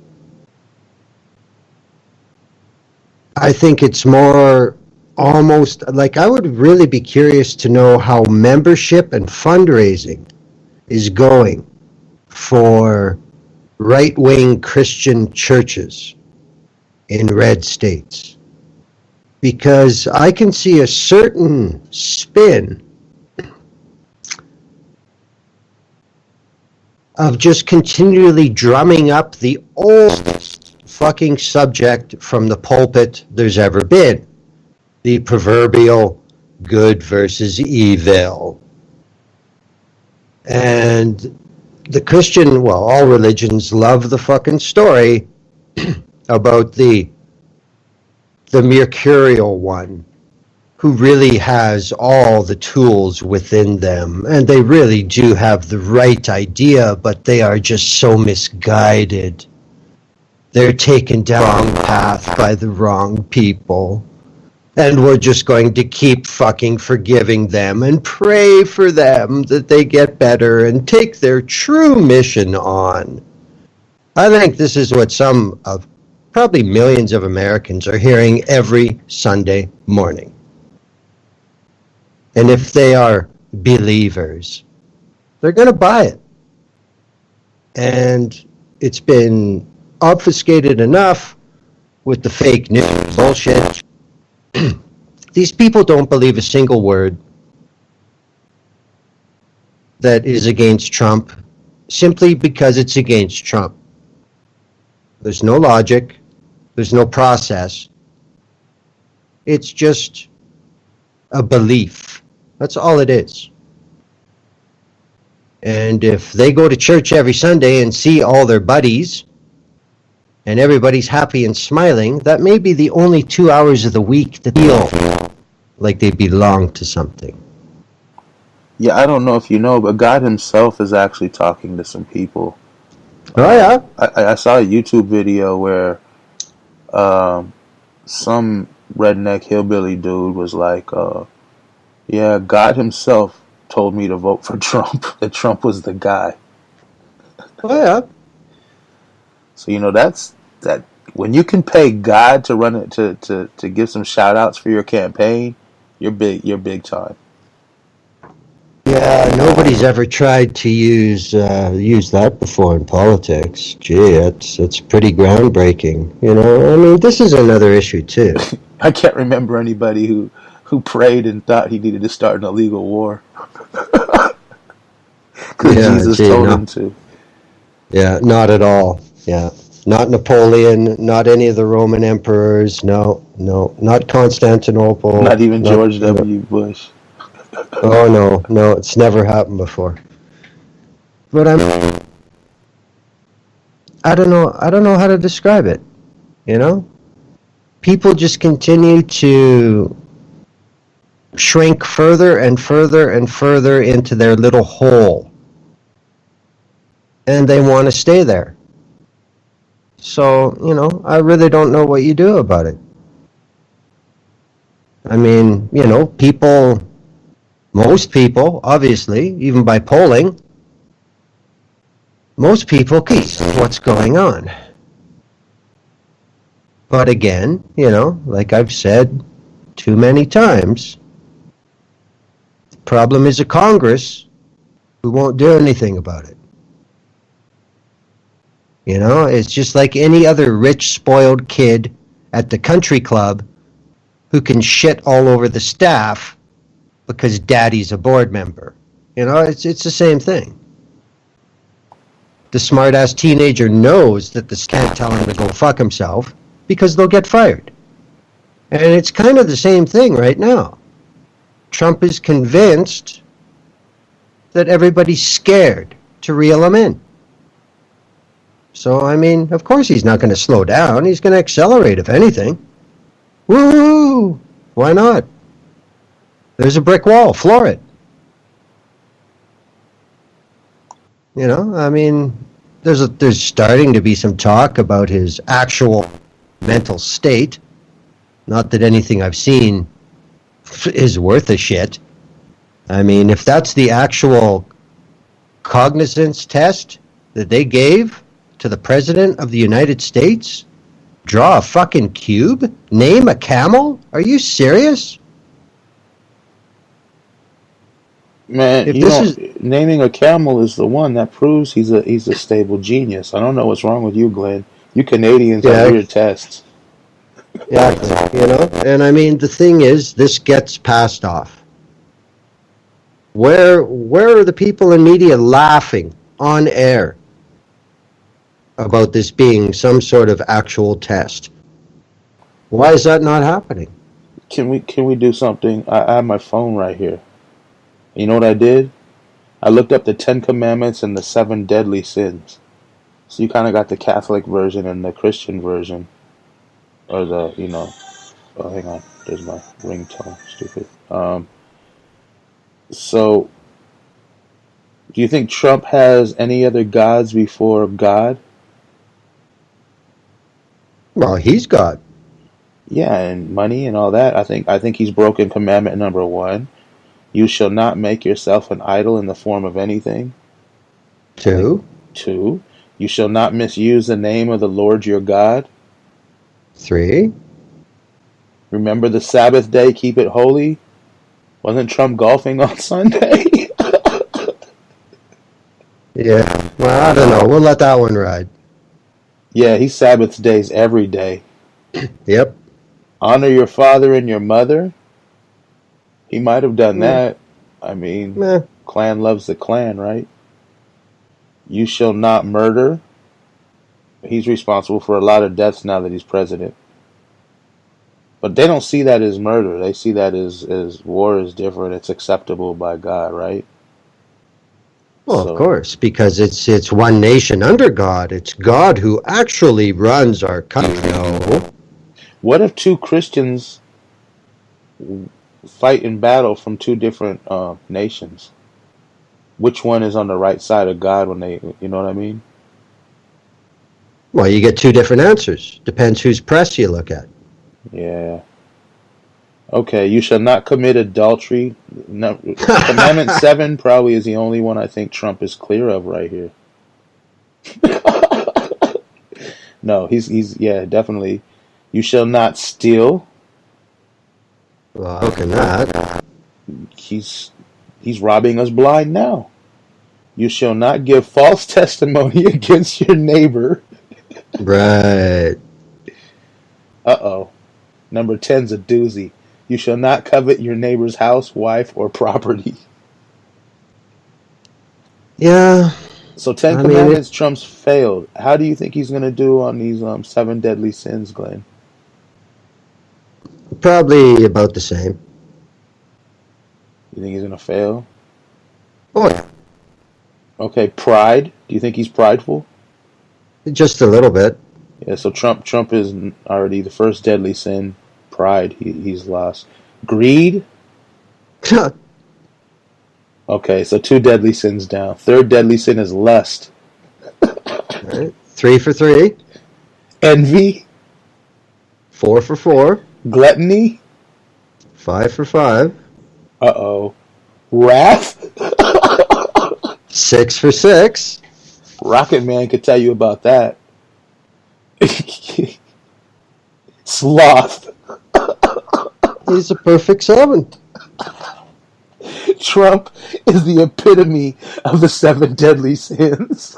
I think it's more almost like I would really be curious to know how membership and fundraising is going for right-wing Christian churches in red states. Because I can see a certain spin of just continually drumming up the oldest fucking subject from the pulpit there's ever been. The proverbial good versus evil. And the Christian, well, all religions love the fucking story about the the mercurial one, who really has all the tools within them, and they really do have the right idea, but they are just so misguided. They're taken down the wrong path by the wrong people. And we're just going to keep fucking forgiving them and pray for them that they get better and take their true mission on. I think this is what some of, probably millions of Americans are hearing every Sunday morning. And if they are believers, they're going to buy it. And it's been obfuscated enough with the fake news bullshit. These people don't believe a single word that is against Trump simply because it's against Trump. There's no logic. There's no process. It's just a belief. That's all it is. And if they go to church every Sunday and see all their buddies and everybody's happy and smiling, that may be the only 2 hours of the week that feel like they belong to something. Yeah, I don't know if you know, but God himself is actually talking to some people. Oh, yeah? I saw a YouTube video where some redneck hillbilly dude was like, yeah, God himself told me to vote for Trump, that Trump was the guy. Oh, yeah. So, you know, that when you can pay God to run it, to give some shout outs for your campaign, you're big time. Yeah, nobody's ever tried to use that before in politics. Gee, it's pretty groundbreaking. You know, I mean, this is another issue too. I can't remember anybody who prayed and thought he needed to start an illegal war. Because Jesus told him to. Yeah, not at all. Yeah. Not Napoleon, not any of the Roman emperors, no, not Constantinople. Not even George W. Bush. Oh, no, it's never happened before. But I don't know how to describe it, you know? People just continue to shrink further and further and further into their little hole. And they want to stay there. So, you know, I really don't know what you do about it. I mean, you know, most people, obviously, even by polling, most people can see what's going on. But again, you know, like I've said too many times, the problem is a Congress who won't do anything about it. You know, it's just like any other rich, spoiled kid at the country club who can shit all over the staff because daddy's a board member. You know, it's the same thing. The smart-ass teenager knows that the staff can't tell him to go fuck himself because they'll get fired. And it's kind of the same thing right now. Trump is convinced that everybody's scared to reel him in. So, I mean, of course he's not going to slow down. He's going to accelerate, if anything. Woo! Why not? There's a brick wall. Floor it. You know, I mean, there's starting to be some talk about his actual mental state. Not that anything I've seen is worth a shit. I mean, if that's the actual cognizance test that they gave to the President of the United States, draw a fucking cube, name a camel? Are you serious? Man, naming a camel is the one that proves he's a stable genius. I don't know what's wrong with you, Glenn. You Canadians have weird tests. Yeah, you know, and I mean, the thing is, this gets passed off. Where are the people in media laughing on air about this being some sort of actual test? Why is that not happening? Can we do something? I have my phone right here. You know what I did? I looked up the 10 Commandments and the 7 deadly sins. So you kind of got the Catholic version and the Christian version, or the, you know. Oh, hang on. There's my ringtone. Stupid. So, do you think Trump has any other gods before God? Well, he's God. Yeah, and money and all that. I think he's broken commandment number 1. You shall not make yourself an idol in the form of anything. I think Two, 2. You shall not misuse the name of the Lord your God. three. Remember the Sabbath day, keep it holy. Wasn't Trump golfing on Sunday? Yeah. Well, I don't know. We'll let that one ride. Yeah, he Sabbath days every day. Yep. Honor your father and your mother. He might have done Meh. that. I mean, Meh. clan loves the clan, right? You shall not murder. He's responsible for a lot of deaths now that he's president. But they don't see that as murder. They see that as war is different. It's acceptable by God, right? Well, of So, course, because it's one nation under God. It's God who actually runs our country. No. what if two Christians fight in battle from two different nations? Which one is on the right side of God when they, you know what I mean? Well, you get two different answers. Depends whose press you look at. Yeah. Okay, you shall not commit adultery. No, Commandment 7 probably is the only one I think Trump is clear of right here. No, he's yeah, definitely. You shall not steal. Well, how can that? He's robbing us blind now. You shall not give false testimony against your neighbor. Right. Uh-oh. Number 10's a doozy. You shall not covet your neighbor's house, wife, or property. Yeah. So 10 I Commandments, Trump's failed. How do you think he's going to do on these 7 deadly sins, Glenn? Probably about the same. You think he's going to fail? Oh, yeah. Okay, pride. Do you think he's prideful? Just a little bit. Yeah, so Trump is already the first deadly sin. Pride, he's lost. Greed. Okay, so 2 deadly sins down. Third deadly sin is lust. Right. 3 for 3. Envy. 4 for 4. Gluttony. 5 for 5. Uh-oh. Wrath. 6 for 6. Rocket Man could tell you about that. Sloth. He's a perfect 7. Trump is the epitome of the 7 deadly sins.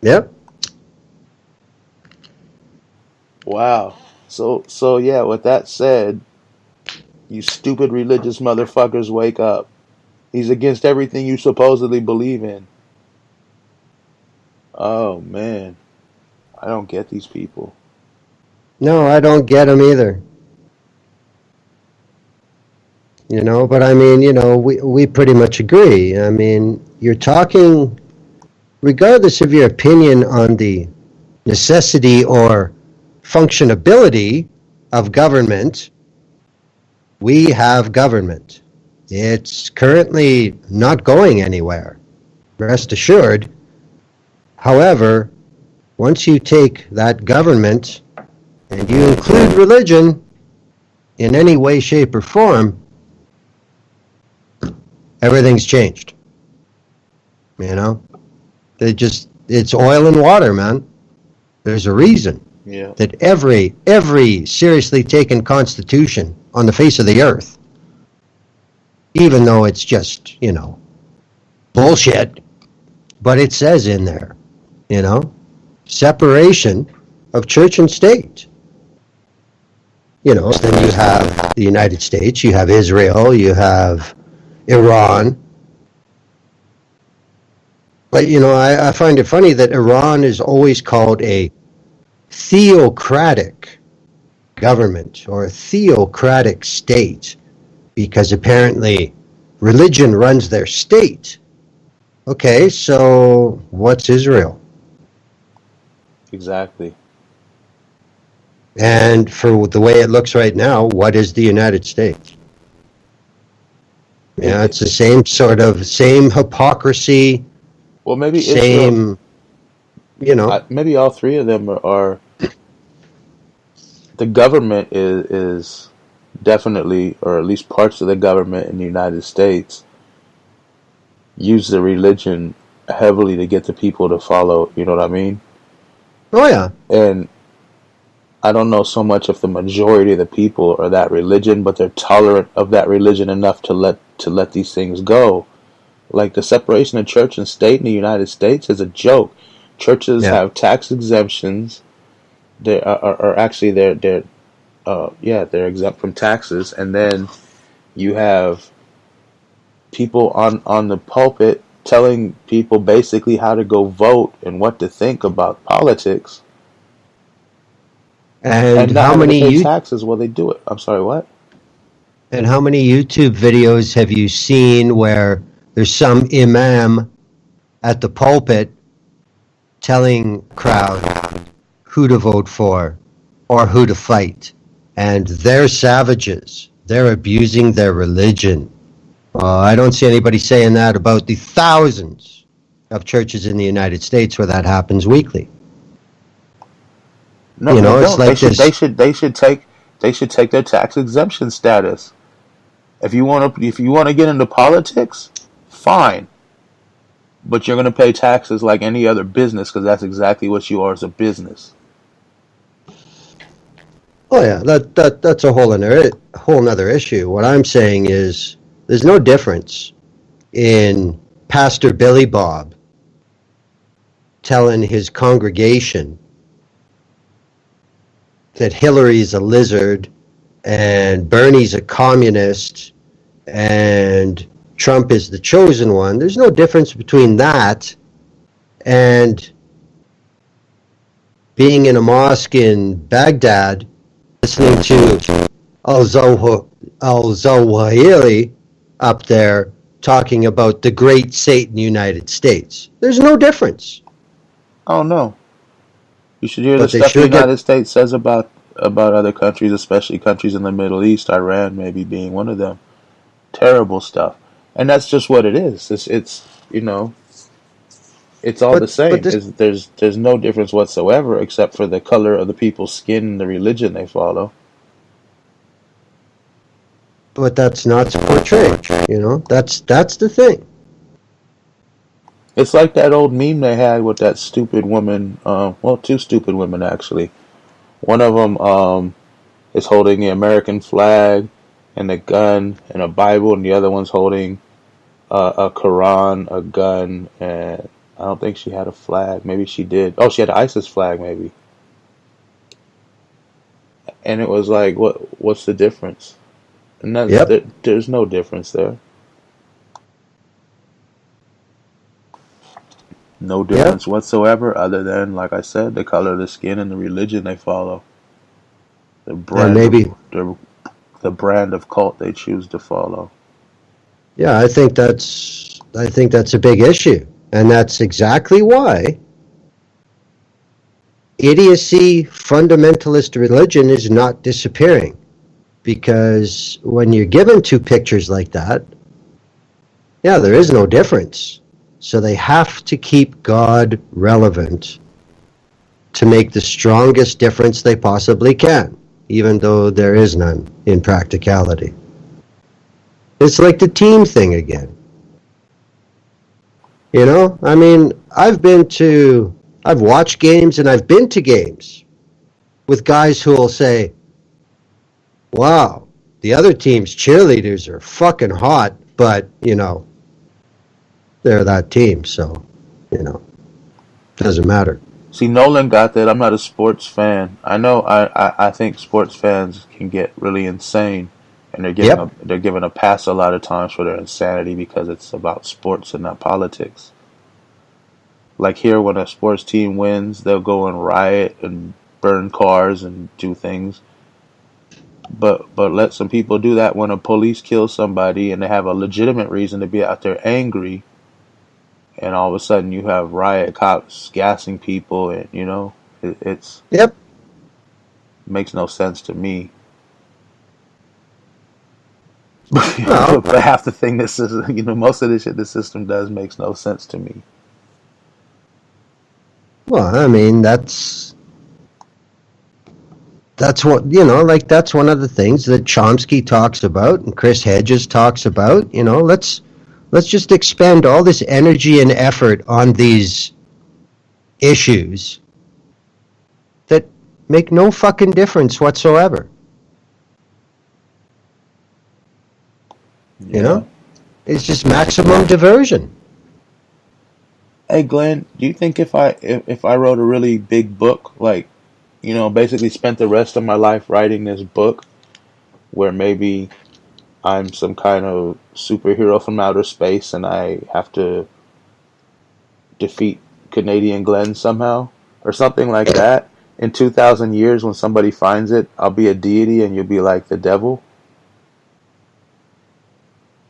Yep. Wow. So yeah, with that said, you stupid religious motherfuckers, wake up. He's against everything you supposedly believe in. Oh man. I don't get these people. No, I don't get him either. You know, but I mean, you know, we pretty much agree. I mean, you're talking, regardless of your opinion on the necessity or functionability of government, we have government. It's currently not going anywhere, rest assured. However, once you take that government and you include religion in any way, shape, or form, everything's changed. You know? It's oil and water, man. There's a reason Yeah. that every seriously taken constitution on the face of the earth, even though it's just, you know, bullshit, but it says in there, you know, separation of church and state. You know, so then you have the United States, you have Israel, you have Iran. But, you know, I find it funny that Iran is always called a theocratic government or a theocratic state because apparently religion runs their state. Okay, so what's Israel? Exactly. And for the way it looks right now, what is the United States? Yeah, it's the same hypocrisy, Well, maybe Israel. same, you know. Maybe all three of them are the government is definitely, or at least parts of the government in the United States, use the religion heavily to get the people to follow. You know what I mean? Oh yeah, And I don't know so much if the majority of the people are that religion, but they're tolerant of that religion enough to let these things go. Like the separation of church and state in the United States is a joke. Churches yeah. have tax exemptions. They are actually they're exempt from taxes, and then you have people on the pulpit telling people basically how to go vote and what to think about politics, And and not how having to many pay you taxes while they do it. I'm sorry, what? and how many YouTube videos have you seen where there's some imam at the pulpit telling crowd who to vote for or who to fight? And they're savages. They're abusing their religion. I don't see anybody saying that about the thousands of churches in the United States where that happens weekly. No, You they know, it's don't. They like should they this. should they should take they should take their tax exemption status. If you want to get into politics, fine, but you're going to pay taxes like any other business because that's exactly what you are as a business. Oh yeah, that's a whole nother issue. What I'm saying is there's no difference in Pastor Billy Bob telling his congregation that Hillary's a lizard and Bernie's a communist and Trump is the chosen one. There's no difference between that and being in a mosque in Baghdad listening to al-Zawahiri up there talking about the great Satan United States. There's no difference. Oh no, you should hear the But they stuff the sure get, United States says about other countries, especially countries in the Middle East, Iran maybe being one of them. Terrible stuff, and that's just what it is. It's it's all the but same. this There's no difference whatsoever except for the color of the people's skin and the religion they follow. but that's not portrayed. You know, that's the thing. It's like that old meme they had with that stupid woman. Well, two stupid women actually. One of them is holding the American flag and a gun and a Bible, and the other one's holding a Quran, a gun, and I don't think she had a flag. Maybe she did. Oh, she had an ISIS flag, maybe. And it was like, what's the difference? And Yep. there's no difference there. No Yeah. difference whatsoever, other than, like I said, the color of the skin and the religion they follow, the And brand of maybe, the brand of cult they choose to follow. yeah, I think that's a big issue. And that's exactly why idiocy fundamentalist religion is not disappearing. Because when you're given two pictures like that, yeah, there is no difference. So they have to keep God relevant to make the strongest difference they possibly can, even though there is none in practicality. It's like the team thing again. You know, I mean, I've watched games and I've been to games with guys who will say, wow, the other team's cheerleaders are fucking hot, but, they're that team, so, you know, doesn't matter. See, Nolan got that. I'm not a sports fan. I know. I think sports fans can get really insane, and Yep. they're given a pass a lot of times for their insanity because it's about sports and not politics. Like here, when a sports team wins, they'll go and riot and burn cars and do things. But let some people do that when a police kills somebody and they have a legitimate reason to be out there angry, and all of a sudden you have riot cops gassing people, and it's Yep. makes no sense to me. Well, But half the thing this is, most of the shit the system does makes no sense to me. well, I mean, that's what, like that's one of the things that Chomsky talks about and Chris Hedges talks about. Let's just expend all this energy and effort on these issues that make no fucking difference whatsoever. Yeah. It's just maximum diversion. Hey Glenn, do you think if I wrote a really big book, like, basically spent the rest of my life writing this book, where maybe I'm some kind of superhero from outer space and I have to defeat Canadian Glenn somehow, or something like that, in 2,000 years when somebody finds it, I'll be a deity and you'll be like the devil?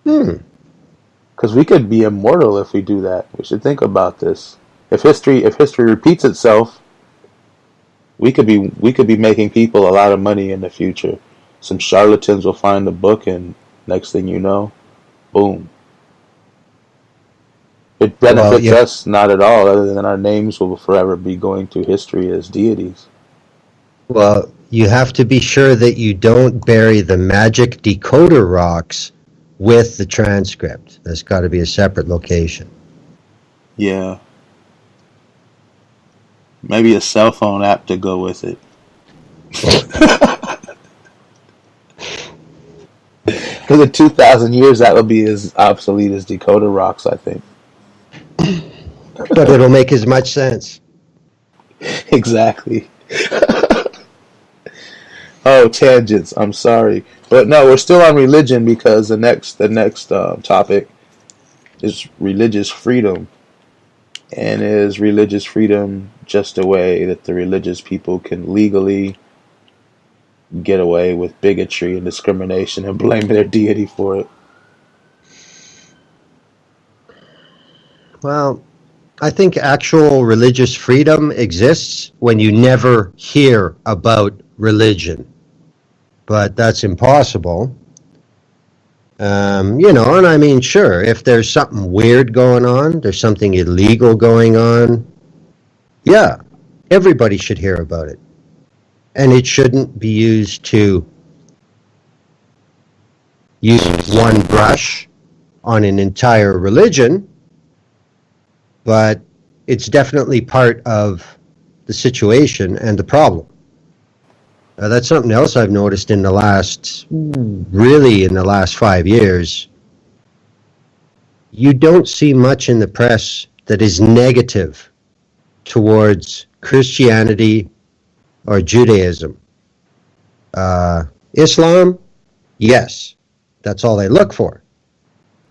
Because we could be immortal if we do that. We should think about this. If history repeats itself, we could be making people a lot of money in the future. Some charlatans will find the book, and next thing you know, boom. It benefits us not at all, other than our names will forever be going through history as deities. Well, you have to be sure that you don't bury the magic decoder rocks with the transcript. There's got to be a separate location. Yeah. Maybe a cell phone app to go with it. Because in 2,000 years, that will be as obsolete as decoder rocks, I think. But it'll make as much sense. Exactly. Oh, tangents. I'm sorry, but no, we're still on religion because the next topic is religious freedom, and is religious freedom just a way that the religious people can legally get away with bigotry and discrimination and blame their deity for it? Well, I think actual religious freedom exists when you never hear about religion. But that's impossible. And I mean, sure, if there's something weird going on, there's something illegal going on, yeah, everybody should hear about it. And it shouldn't be used to use one brush on an entire religion, but it's definitely part of the situation and the problem. That's something else I've noticed in the last 5 years. You don't see much in the press that is negative towards Christianity or Judaism. Islam, yes, that's all they look for.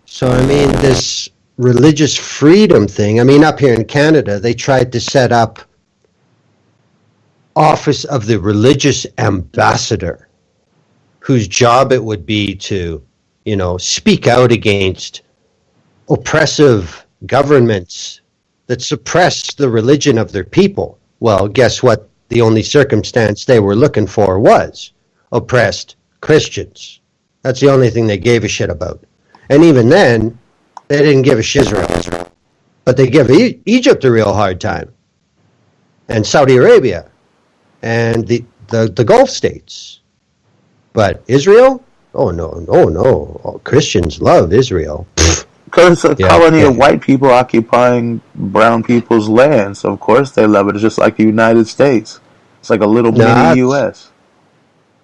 So, I mean, this religious freedom thing, up here in Canada, they tried to set up office of the religious ambassador, whose job it would be to, speak out against oppressive governments that suppress the religion of their people. Well, guess what? The only circumstance they were looking for was oppressed Christians. That's the only thing they gave a shit about. And even then, they didn't give a shizzle. But they give Egypt a real hard time. And Saudi Arabia. And the Gulf states. But Israel? Oh, no. Oh, Christians love Israel. Because it's a colony of white people occupying brown people's land. So, of course, they love it. It's just like the United States. It's like a little mini U.S.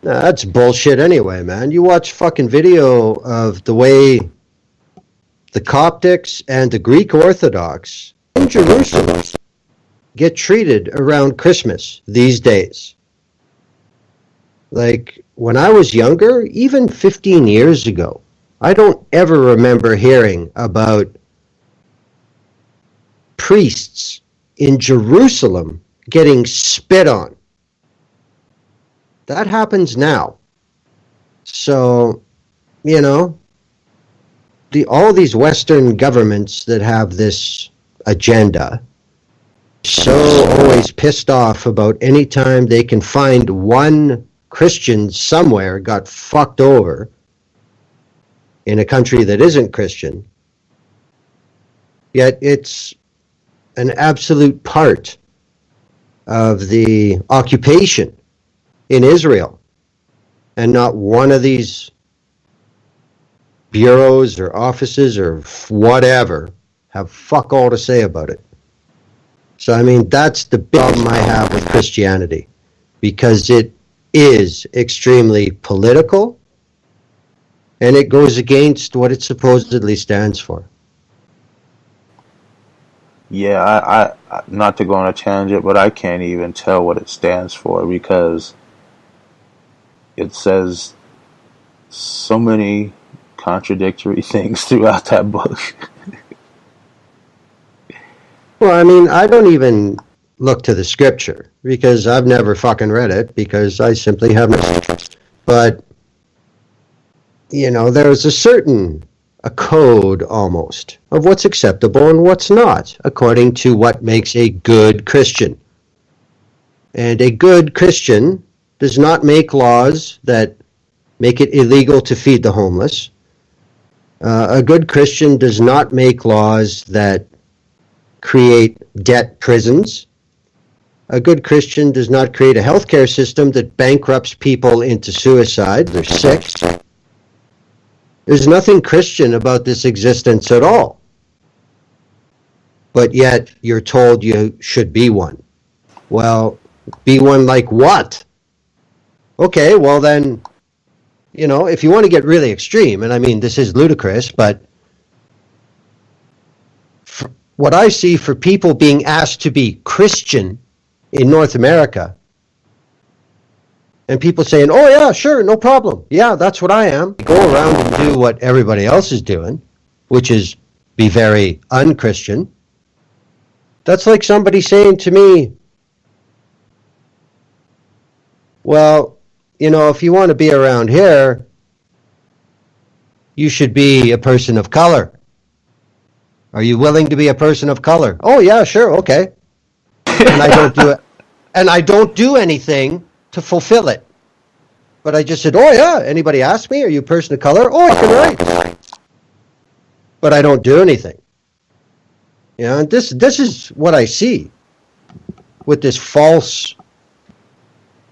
That's bullshit anyway, man. You watch fucking video of the way the Coptics and the Greek Orthodox in Jerusalem get treated around Christmas these days. Like, when I was younger, even 15 years ago, I don't ever remember hearing about priests in Jerusalem getting spit on. That happens now. So, all these Western governments that have this agenda, so always pissed off about any time they can find one Christian somewhere got fucked over in a country that isn't Christian. Yet it's an absolute part of the occupation in Israel. And not one of these bureaus or offices or whatever have fuck all to say about it. So, I mean, that's the big problem I have with Christianity, because it is extremely political and it goes against what it supposedly stands for. Yeah, I not to go on a tangent, but I can't even tell what it stands for because it says so many contradictory things throughout that book. Well, I mean, I don't even look to the scripture because I've never fucking read it because I simply have no interest. But, you know, there's a code almost of what's acceptable and what's not, according to what makes a good Christian. And a good Christian does not make laws that make it illegal to feed the homeless. A good Christian does not make laws that create debt prisons. A good Christian does not create a healthcare system that bankrupts people into suicide. They're sick. There's nothing Christian about this existence at all. But yet you're told you should be one. Well, be one like what? Okay, well then, you know, if you want to get really extreme, and I mean this is ludicrous, but what I see for people being asked to be Christian in North America, and people saying, oh yeah, sure, no problem. Yeah, that's what I am. Go around and do what everybody else is doing, which is be very un-Christian. That's like somebody saying to me, well, you know, if you want to be around here, you should be a person of color. Are you willing to be a person of color? Oh yeah, sure, okay. And I don't do it. And I don't do anything to fulfill it. But I just said, oh yeah, anybody ask me, are you a person of color? Oh, I can write. But I don't do anything. You know, and this is what I see with this false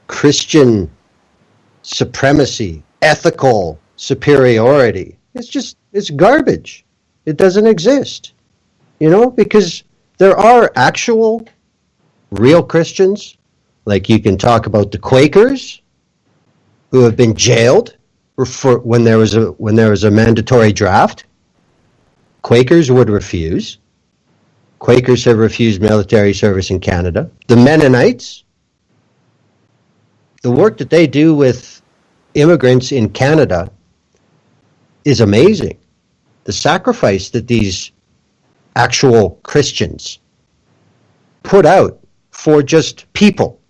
Christian supremacy, ethical superiority. It's garbage. It doesn't exist, you know, because there are actual real Christians, like you can talk about the Quakers, who have been jailed for when there was a mandatory draft. Quakers would refuse. Quakers have refused military service in Canada. The Mennonites, the work that they do with immigrants in Canada is amazing. The sacrifice that these actual Christians put out for just people.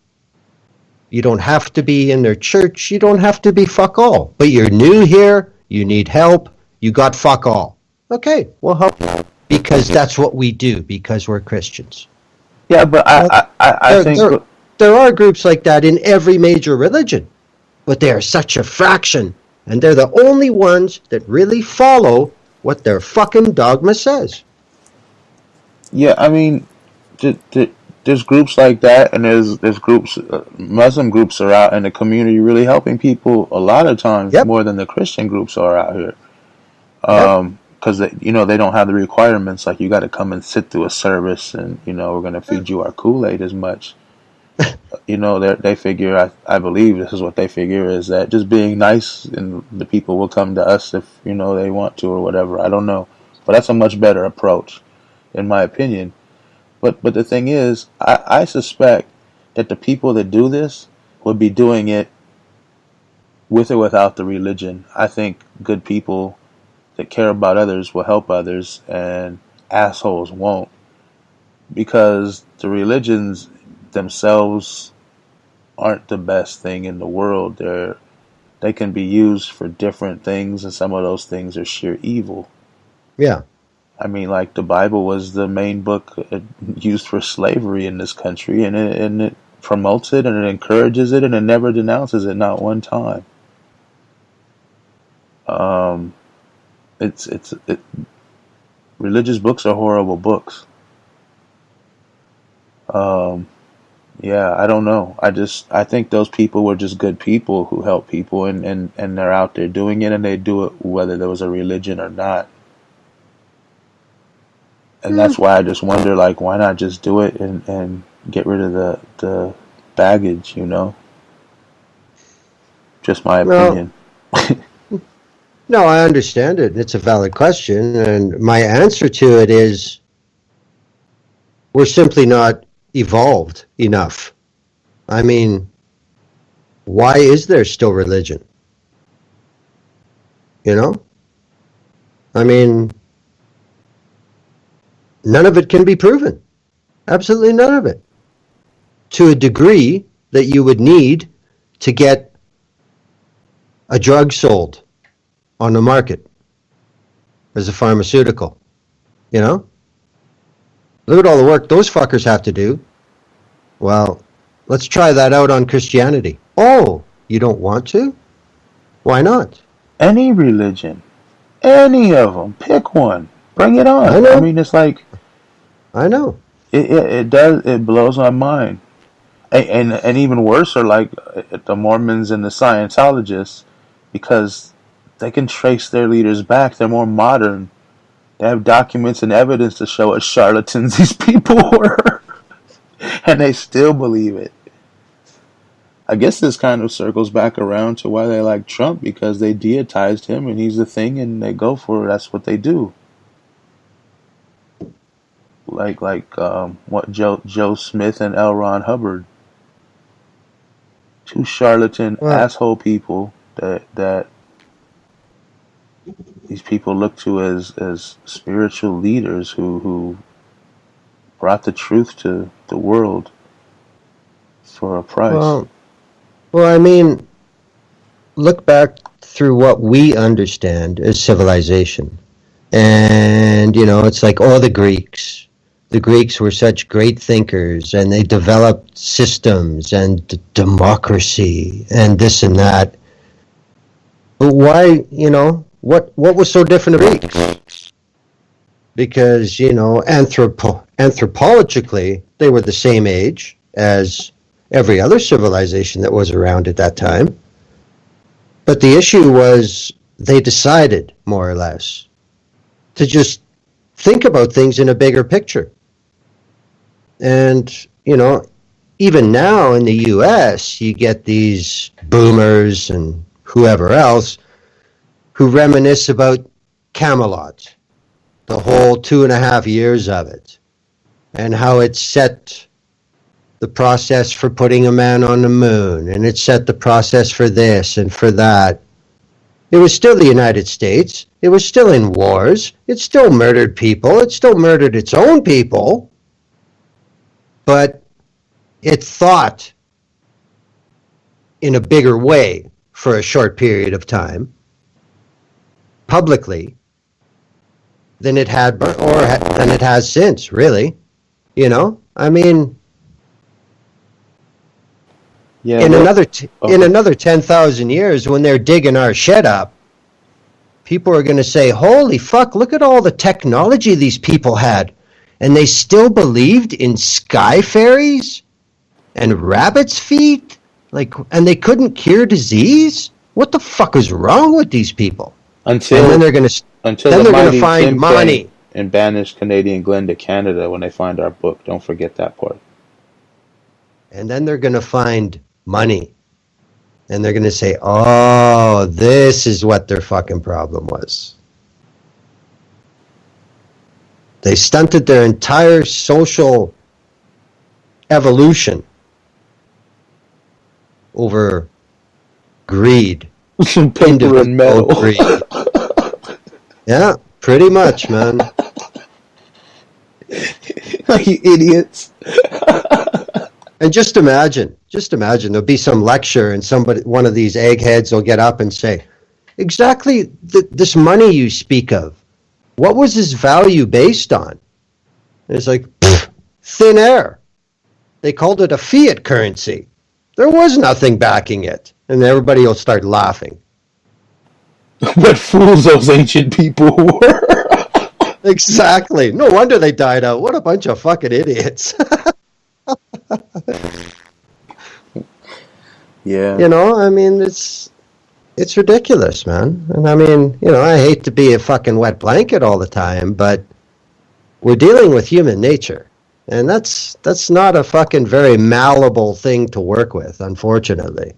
You don't have to be in their church. You don't have to be fuck all. But you're new here. You need help. You got fuck all. Okay, we'll help you. Because that's what we do, because we're Christians. Yeah, but I think there are groups like that in every major religion. But they are such a fraction. And they're the only ones that really follow what their fucking dogma says. yeah, I mean, there's groups like that, and there's groups, Muslim groups are out in the community really helping people a lot of times more than the Christian groups are out here. Because they don't have the requirements like you got to come and sit through a service, and we're going to feed you our Kool-Aid as much. They figure, I believe this is what they figure, is that just being nice and the people will come to us if they want to or whatever. I don't know, but that's a much better approach, in my opinion. But the thing is, I suspect that the people that do this would be doing it with or without the religion. I think good people that care about others will help others, and assholes won't, because the religions themselves aren't the best thing in the world. They can be used for different things, and some of those things are sheer evil. Yeah. I mean, like the Bible was the main book used for slavery in this country, and it promotes it and it encourages it and it never denounces it, not one time. Um, it. Religious books are horrible books. Um, yeah, I don't know. I think those people were just good people who help people, and they're out there doing it, and they do it whether there was a religion or not. And that's why I just wonder, like, why not just do it and get rid of the baggage, you know? Just my Well, opinion. no, I understand it. It's a valid question, and my answer to it is we're simply not evolved enough. I mean, why is there still religion? You know? I mean, none of it can be proven. Absolutely none of it. To a degree that you would need to get a drug sold on the market as a pharmaceutical. You know? Look at all the work those fuckers have to do. Well, let's try that out on Christianity. Oh, you don't want to? Why not? Any religion, any of them, pick one, bring it I on. I know. mean, it's like I know. it blows my mind. And even worse are like the Mormons and the Scientologists, because they can trace their leaders back. They're more modern. They have documents and evidence to show what charlatans these people were, and they still believe it. I guess this kind of circles back around to why they like Trump, because they deitized him and he's the thing, and they go for it. That's what they do. What Joe Smith and L. Ron Hubbard, two charlatan Well, asshole people that these people look to as spiritual leaders who brought the truth to the world for a price. well, well, I mean, look back through what we understand as civilization. And, you know, it's like all the Greeks. The Greeks were such great thinkers, and they developed systems and democracy and this and that. But why, you know, what was so different about Greeks? Because, you know, anthropologically, they were the same age as every other civilization that was around at that time. But the issue was they decided, more or less, to just think about things in a bigger picture. And, you know, even now in the US, you get these boomers and whoever else who reminisce about Camelot, the whole 2.5 years of it, and how it set the process for putting a man on the moon, and it set the process for this and for that. It was still the United States. It was still in wars. It still murdered people. It still murdered its own people. But it thought in a bigger way for a short period of time, publicly, than it had, than it has since, really. You know? I mean, Yeah, in but another 10,000 years, when they're digging our shit up, people are going to say, holy fuck, look at all the technology these people had. And they still believed in sky fairies and rabbit's feet? Like, and they couldn't cure disease? What the fuck is wrong with these people? And then until they're going to until the find mighty Jim came money. and banished Canadian Glenn to Canada when they find our book. Don't forget that part. And then they're going to find money. And they're going to say, oh, this is what their fucking problem was. They stunted their entire social evolution over greed, Some paper and individual metal. greed. Yeah, pretty much, man. You idiots. And just imagine, there'll be some lecture and one of these eggheads will get up and say, exactly this money you speak of, What was his value based on? And it's like, thin air. They called it a fiat currency. There was nothing backing it. And everybody will start laughing. What fools those ancient people were. Exactly. No wonder they died out. What a bunch of fucking idiots. Yeah. You know, I mean, it's ridiculous, man. And I mean, you know, I hate to be a fucking wet blanket all the time, but we're dealing with human nature. And that's not a fucking very malleable thing to work with, unfortunately.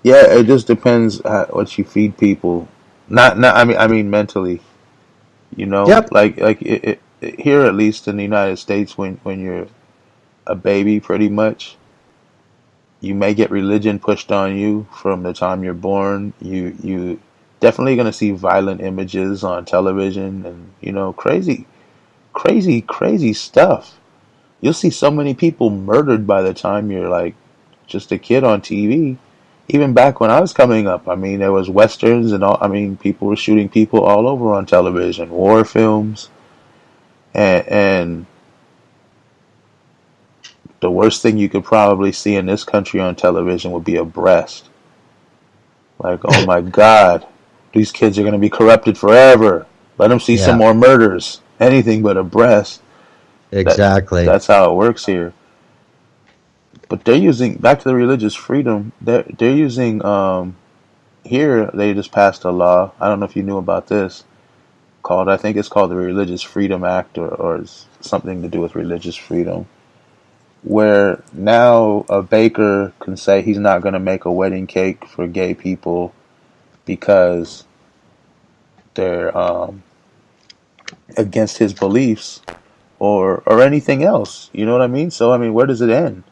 Yeah, it just depends what you feed people. Not I mean mentally. You know, Yep. here at least in the United States, when you're a baby, pretty much, you may get religion pushed on you from the time you're born. You definitely gonna see violent images on television and crazy stuff. You'll see so many people murdered by the time you're like just a kid on TV. Even back when I was coming up, I mean, there was westerns and all. I mean, people were shooting people all over on television, war films, and the worst thing you could probably see in this country on television would be a breast. Like, oh my God, these kids are going to be corrupted forever. Let them see some Yeah, more murders. Anything but a breast. exactly. That's how it works here. But they're using, back to the religious freedom. They're using here. They just passed a law. I don't know if you knew about this. I think it's called the Religious Freedom Act, or something to do with religious freedom, where now a baker can say he's not going to make a wedding cake for gay people because they're against his beliefs, or anything else. You know what I mean? So I mean, where does it end?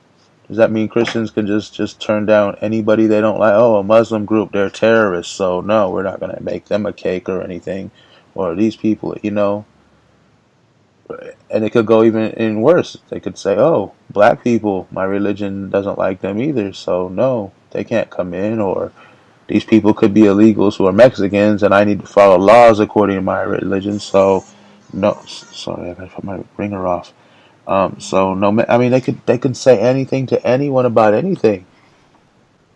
Does that mean Christians can just turn down anybody they don't like? Oh, a Muslim group, they're terrorists, so no, we're not going to make them a cake or anything. Or these people, and it could go even in worse. They could say, oh, black people, my religion doesn't like them either, so no, they can't come in. Or these people could be illegals who are Mexicans, and I need to follow laws according to my religion, so no, sorry, I gotta put my ringer off. So no, I mean, they could say anything to anyone about anything,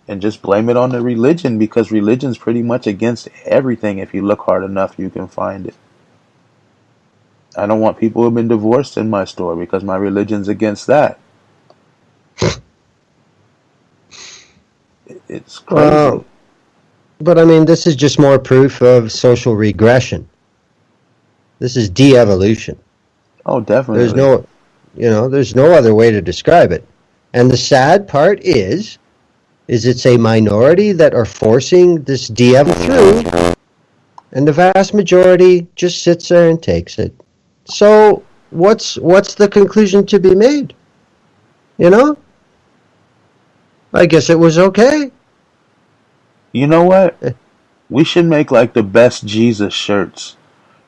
and just blame it on the religion, because religion's pretty much against everything. If you look hard enough, you can find it. I don't want people who've been divorced in my store because my religion's against that. It's crazy. Well, but I mean, this is just more proof of social regression. This is de-evolution. Oh, definitely. There's no other way to describe it. And the sad part is it's a minority that are forcing this de-ev through, and the vast majority just sits there and takes it. So what's the conclusion to be made? You know? I guess it was okay. You know what? We should make like the best Jesus shirts,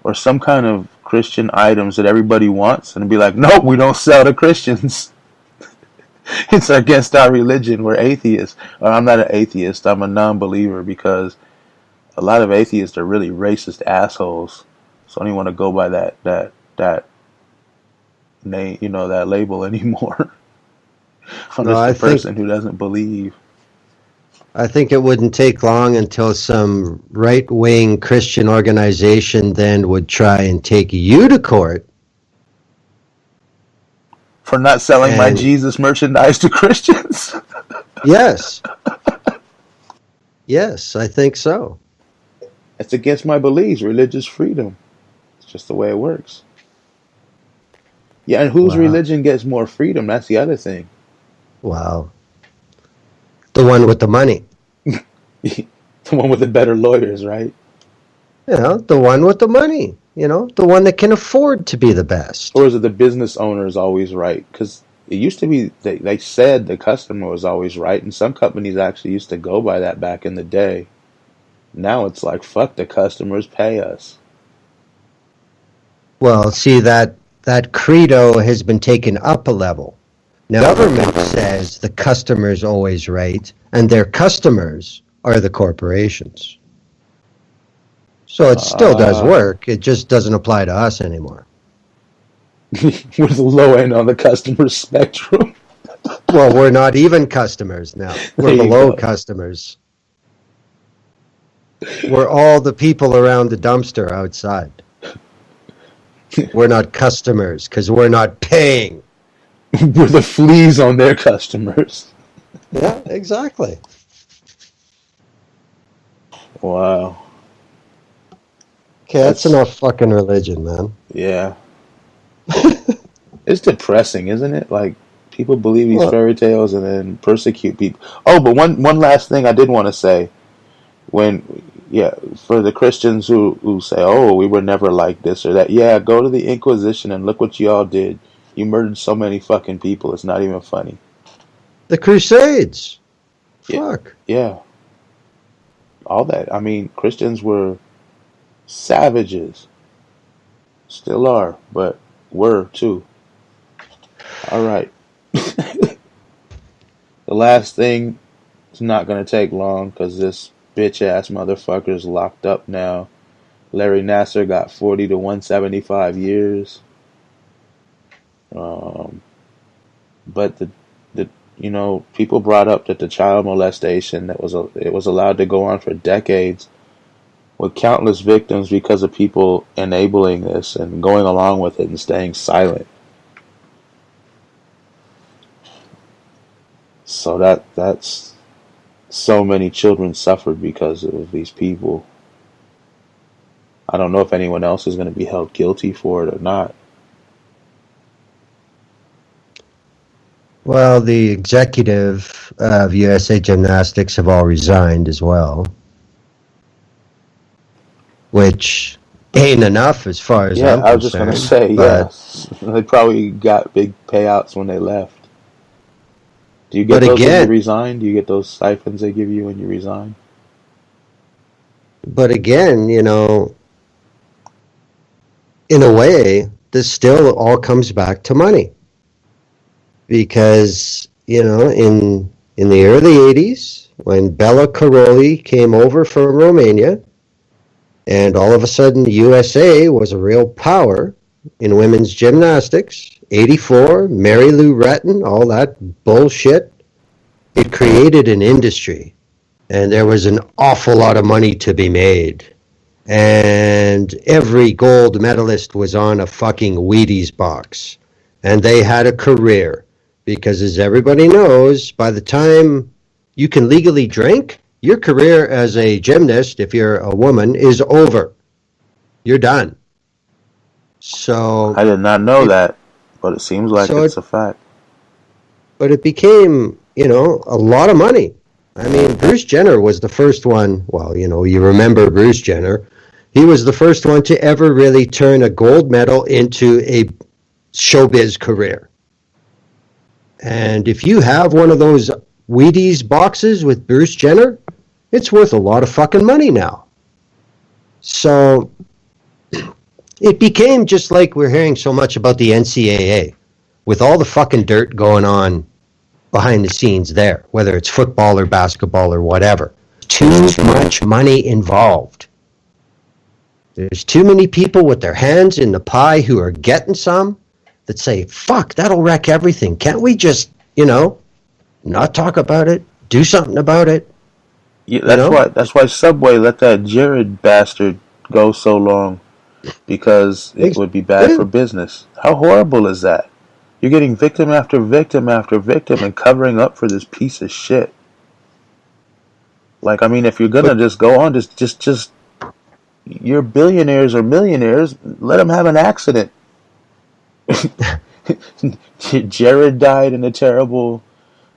or some kind of Christian items that everybody wants, and be like, nope, we don't sell to Christians. It's against our religion. We're atheists. Or I'm not an atheist. I'm a non-believer, because a lot of atheists are really racist assholes. So I don't even want to go by that name, that label anymore. I'm just a person who doesn't believe. I think it wouldn't take long until some right-wing Christian organization then would try and take you to court. For not selling my Jesus merchandise to Christians? Yes. Yes, I think so. It's against my beliefs, religious freedom. It's just the way it works. Yeah, and whose religion gets more freedom? That's the other thing. Wow. The one with the money. The one with the better lawyers, right? The one with the money. The one that can afford to be the best. Or is it the business owner is always right? Because it used to be, they said the customer was always right, and some companies actually used to go by that back in the day. Now it's like, fuck the customers, pay us. Well, see, that credo has been taken up a level. Now, government says the customer's always right, and their customers are the corporations. So it still does work. It just doesn't apply to us anymore. We're the low end on the customer spectrum. Well, we're not even customers now. We're There you below go. customers. We're all the people around the dumpster outside. We're not customers because we're not paying. We're the fleas on their customers. Yeah, exactly. Wow. Okay, that's enough fucking religion, man. Yeah. It's depressing, isn't it? Like, people believe these Well, fairy tales and then persecute people. Oh, but one last thing I did want to say. For the Christians who say, oh, we were never like this or that. Yeah, go to the Inquisition and look what y'all did. You murdered so many fucking people. It's not even funny. the Crusades. Yeah. Fuck. Yeah. All that. I mean, Christians were savages. Still are, but were too. All right. The last thing is not going to take long because this bitch ass motherfucker is locked up now. Larry Nassar got 40 to 175 years. But people brought up that the child molestation it was allowed to go on for decades with countless victims because of people enabling this and going along with it and staying silent. So that's so many children suffered because of these people. I don't know if anyone else is going to be held guilty for it or not. Well, the executive of USA Gymnastics have all resigned as well, which ain't enough as far as I'm I was just going to concerned. say, yes. They probably got big payouts when they left. Do you get those when you resign? Do you get those stipends they give you when you resign? But again, in a way, this still all comes back to money. Because, in the early 80s, when Bella Karolyi came over from Romania, and all of a sudden the USA was a real power in women's gymnastics, 84, Mary Lou Retton, all that bullshit, it created an industry. And there was an awful lot of money to be made. And every gold medalist was on a fucking Wheaties box. And they had a career. Because as everybody knows, by the time you can legally drink, your career as a gymnast, if you're a woman, is over. You're done. So I did not know that, but it seems like it's a fact. But it became, a lot of money. I mean, Bruce Jenner was the first one. Well, you remember Bruce Jenner. He was the first one to ever really turn a gold medal into a showbiz career. And if you have one of those Wheaties boxes with Bruce Jenner, it's worth a lot of fucking money now. So it became just like we're hearing so much about the NCAA, with all the fucking dirt going on behind the scenes there, whether it's football or basketball or whatever. Too much money involved. There's too many people with their hands in the pie who are getting some that say, fuck, that'll wreck everything. Can't we just, not talk about it, do something about it? Yeah, that's why Subway let that Jared bastard go so long, because it would be bad for business. How horrible is that? You're getting victim after victim after victim and covering up for this piece of shit. Like, I mean, if you're gonna just go on, just you're billionaires or millionaires, let them have an accident. Jared died in a terrible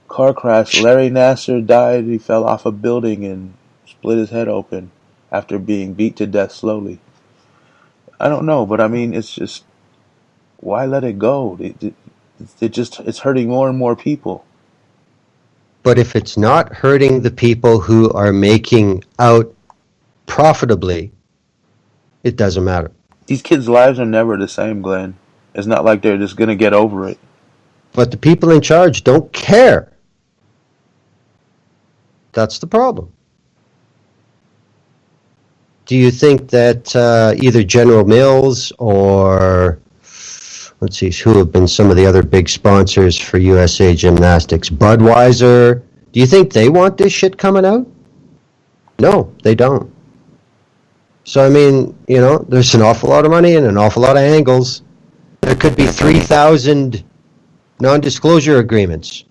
car crash. Larry Nassar died. He fell off a building and split his head open after being beat to death slowly. I don't know, but I mean, it's just, why let it go? It's hurting more and more people. But if it's not hurting the people who are making out profitably, it doesn't matter. These kids' lives are never the same, Glenn. It's not like they're just going to get over it. But the people in charge don't care. That's the problem. do you think that either General Mills or, let's see, who have been some of the other big sponsors for USA Gymnastics? Budweiser. Do you think they want this shit coming out? No, they don't. So, I mean, there's an awful lot of money and an awful lot of angles. There could be 3,000 non-disclosure agreements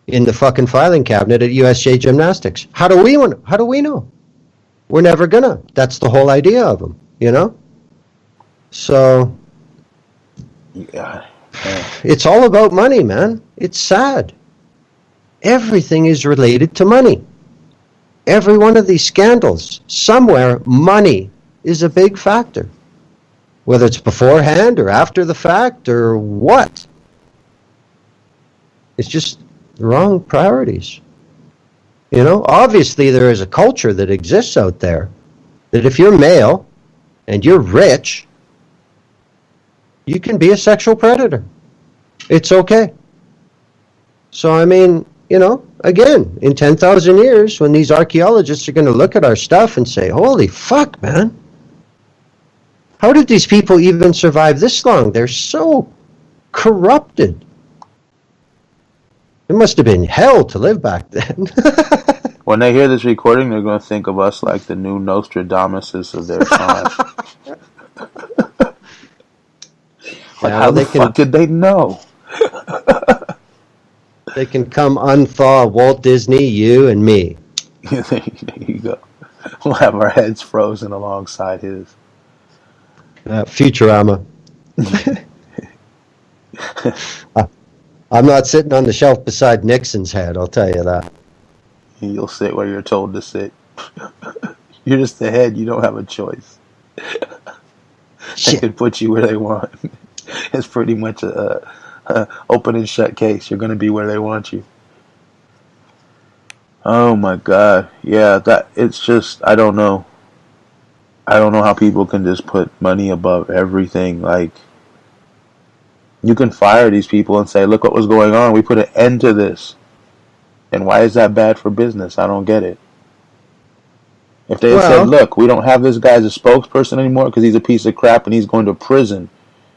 in the fucking filing cabinet at USJ Gymnastics. How do we know? We're never gonna. That's the whole idea of them, So, Yeah. it's all about money, man. It's sad. Everything is related to money. Every one of these scandals, somewhere, money is a big factor. Whether it's beforehand or after the fact or what. It's just the wrong priorities. Obviously there is a culture that exists out there that if you're male and you're rich, you can be a sexual predator. It's okay. So, I mean, again, in 10,000 years, when these archaeologists are going to look at our stuff and say, holy fuck, man, how did these people even survive this long? They're so corrupted. It must have been hell to live back then. When they hear this recording, they're going to think of us like the new Nostradamuses of their time. How the fuck did they know? They can come unthaw Walt Disney, you, and me. There you go. We'll have our heads frozen alongside his. Futurama. I'm not sitting on the shelf beside Nixon's head, I'll tell you that. You'll sit where you're told to sit. You're just the head, you don't have a choice. They can put you where they want. It's pretty much a open and shut case. You're going to be where they want you. Oh my God. Yeah, it's just, I don't know. I don't know how people can just put money above everything. Like, you can fire these people and say, look what was going on. We put an end to this. And why is that bad for business? I don't get it. If they had said, look, we don't have this guy as a spokesperson anymore because he's a piece of crap and he's going to prison.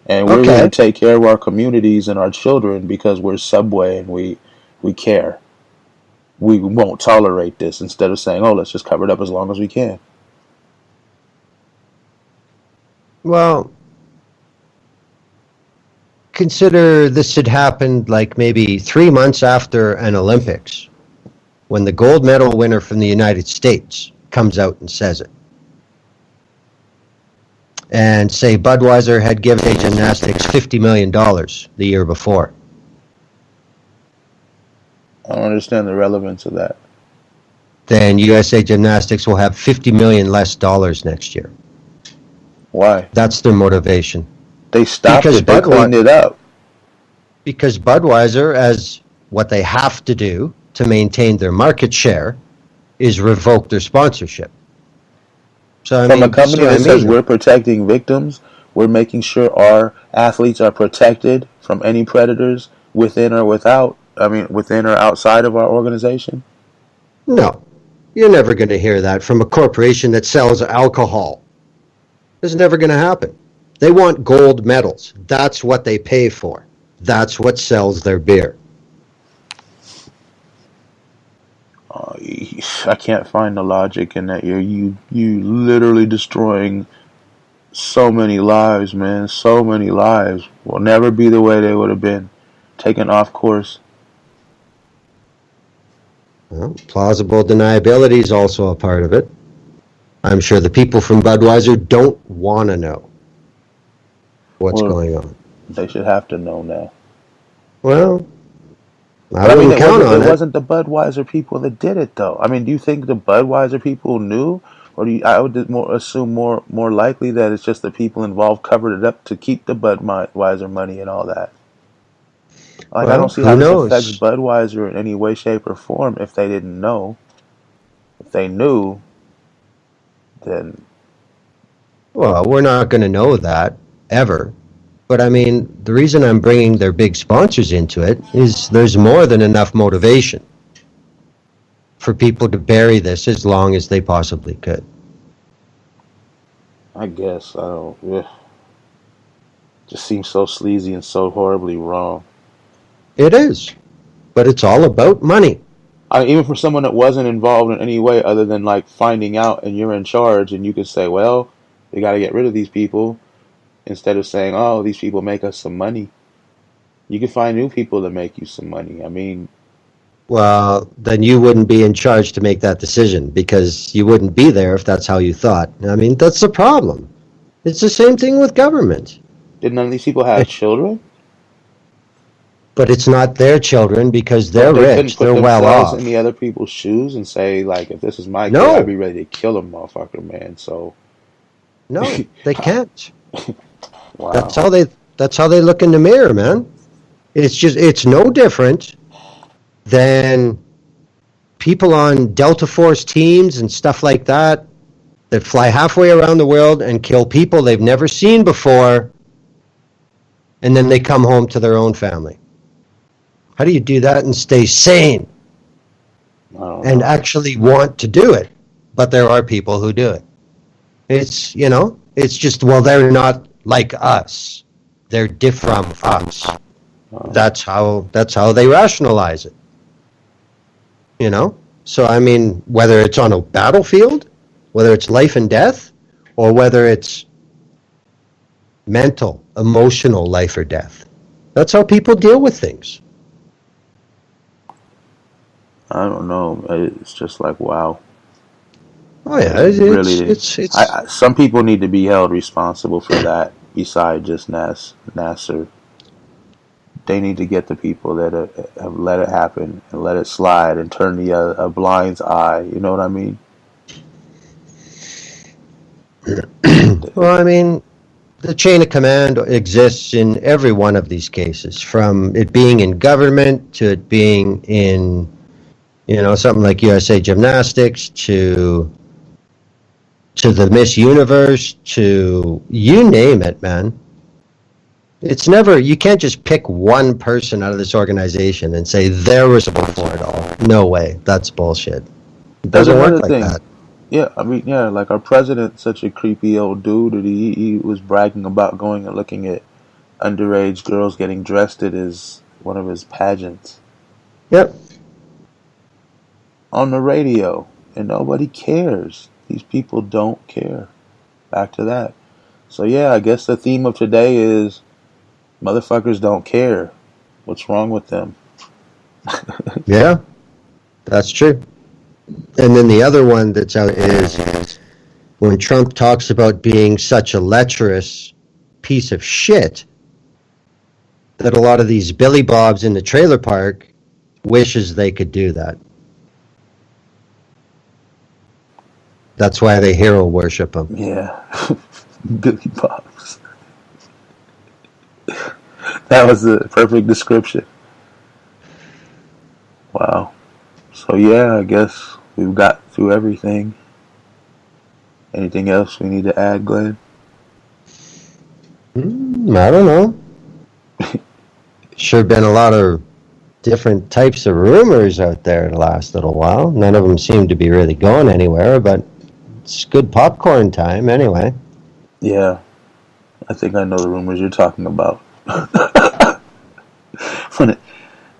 And we're going to take care of our communities and our children because we're Subway and we care. We won't tolerate this, instead of saying, oh, let's just cover it up as long as we can. Well, consider this had happened like maybe 3 months after an Olympics, when the gold medal winner from the United States comes out and says it. And say Budweiser had given Gymnastics $50 million the year before. I don't understand the relevance of that. Then USA Gymnastics will have $50 million less dollars next year. Why? That's their motivation. They stopped it. They cleaned it up. Because Budweiser, as what they have to do to maintain their market share, is revoke their sponsorship. So, From a company that says we're protecting victims, we're making sure our athletes are protected from any predators within or within or outside of our organization? No. You're never going to hear that from a corporation that sells alcohol. It's never going to happen. They want gold medals. That's what they pay for. That's what sells their beer. I can't find the logic in that. You literally destroying so many lives, man. So many lives will never be the way they would have been. Taken off course. Well, plausible deniability is also a part of it. I'm sure the people from Budweiser don't want to know what's going on. They should have to know now. Well, I wouldn't count on it. It wasn't the Budweiser people that did it, though. I mean, do you think the Budweiser people knew? Or I would assume more likely that it's just the people involved covered it up to keep the Budweiser money and all that. Like, I don't see how this affects Budweiser in any way, shape, or form if they didn't know. If they knew, then... Well, we're not going to know that, ever. But, I mean, the reason I'm bringing their big sponsors into it is there's more than enough motivation for people to bury this as long as they possibly could. I guess I don't. Just seems so sleazy and so horribly wrong. It is, but it's all about money. Even for someone that wasn't involved in any way other than like finding out and you're in charge and you could say, well, we got to get rid of these people instead of saying, oh, these people make us some money. You can find new people to make you some money. I mean, Well, then you wouldn't be in charge to make that decision because you wouldn't be there if that's how you thought. I mean, that's the problem. It's the same thing with government. did none of these people have children? But it's not their children because But they're they couldn't rich. put They're well themselves off. in the other people's shoes and say, like, if this is my kid, I'd No, be ready to kill a motherfucker, man. So, no, they can't. That's wow. how they that's how they look in the mirror, man. It's no different than people on Delta Force teams and stuff like that that fly halfway around the world and kill people they've never seen before, and then they come home to their own family. How do you do that and stay sane I don't and know. actually want to do it? But there are people who do it. It's just, well, they're not like us. They're different from us. Uh, That's how they rationalize it. So I mean, whether it's on a battlefield, whether it's life and death, or whether it's mental, emotional life or death. That's how people deal with things. I don't know. It's just like, wow. Oh yeah, Really, it's some people need to be held responsible for that besides just Nasser. They need to get the people that have let it happen and let it slide and turn a blind eye. You know what I mean? well, I mean, the chain of command exists in every one of these cases, from it being in government to it being in, something like USA Gymnastics to the Miss Universe to you name it, man. It's never, you can't just pick one person out of this organization and say they're responsible for it all. No way. That's bullshit. It There's doesn't work another like thing. that. Yeah, I mean, yeah, like our president's such a creepy old dude that he was bragging about going and looking at underage girls getting dressed at one of his pageants Yep. on the radio, and nobody cares. These people don't care. Back to that. So yeah, I guess the theme of today is motherfuckers don't care. What's wrong with them? Yeah, that's true. And then the other one that's out is when Trump talks about being such a lecherous piece of shit that a lot of these Billy Bobs in the trailer park wishes they could do that. That's why they hero worship him. Yeah, Billy Bobs. That was the perfect description. Wow. So yeah, I guess we've got through everything. Anything else we need to add, Glenn? I don't know. Sure been a lot of different types of rumors out there the last little while. None of them seem to be really going anywhere, but it's good popcorn time anyway. Yeah, I think I know the rumors you're talking about.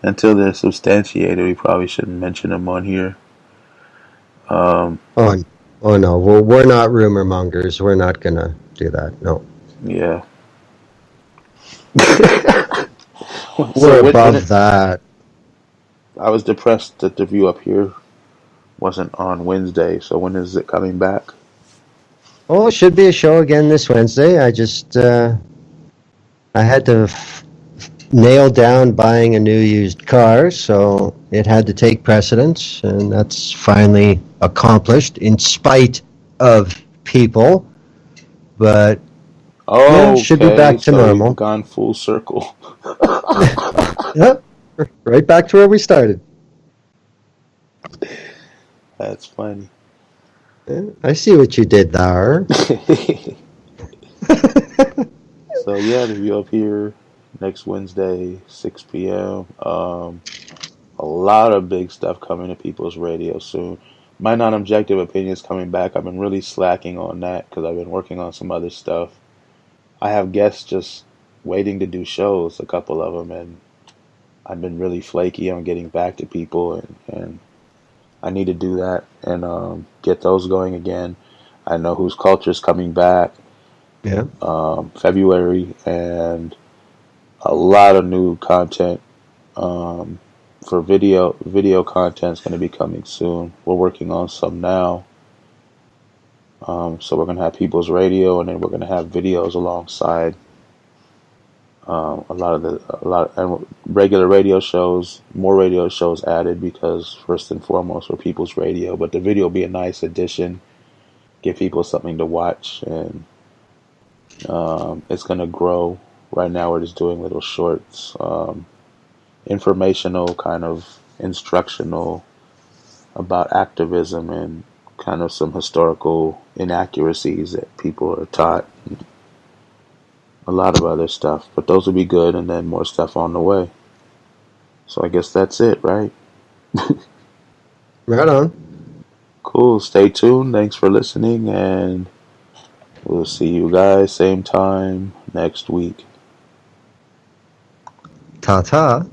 Until they're substantiated, we probably shouldn't mention them on here. Um, Oh, oh no, we're not rumor mongers. We're not gonna do that. No, yeah. we're So above that. I was depressed that the View Up Here wasn't on Wednesday. So when is it coming back? Oh, it should be a show again this Wednesday. I had to nail down buying a new used car, so it had to take precedence, and that's finally accomplished in spite of people. But yeah, Oh, should be okay. back to So normal. you've gone full circle. Yeah, right back to where we started. That's funny. Yeah, I see what you did there. So yeah, the View Up Here next Wednesday, 6 p.m. A lot of big stuff coming to People's Radio soon. my non-objective opinion is coming back. I've been really slacking on that because I've been working on some other stuff. I have guests just waiting to do shows, a couple of them, and I've been really flaky on getting back to people, and I need to do that and get those going again. I know Whose Culture's coming back Yeah. February, and a lot of new content for video. Video content is going to be coming soon. We're working on some now. So we're going to have People's Radio, and then we're going to have videos alongside a lot and regular radio shows. More radio shows added because first and foremost we're People's Radio, but the video will be a nice addition, give people something to watch, and it's going to grow. Right now we're just doing little shorts, informational, kind of instructional about activism and kind of some historical inaccuracies that people are taught. A lot of other stuff, but those will be good, and then more stuff on the way. So I guess that's it, right? Right on. Cool. Stay tuned. Thanks for listening, and we'll see you guys same time next week. Ta-ta.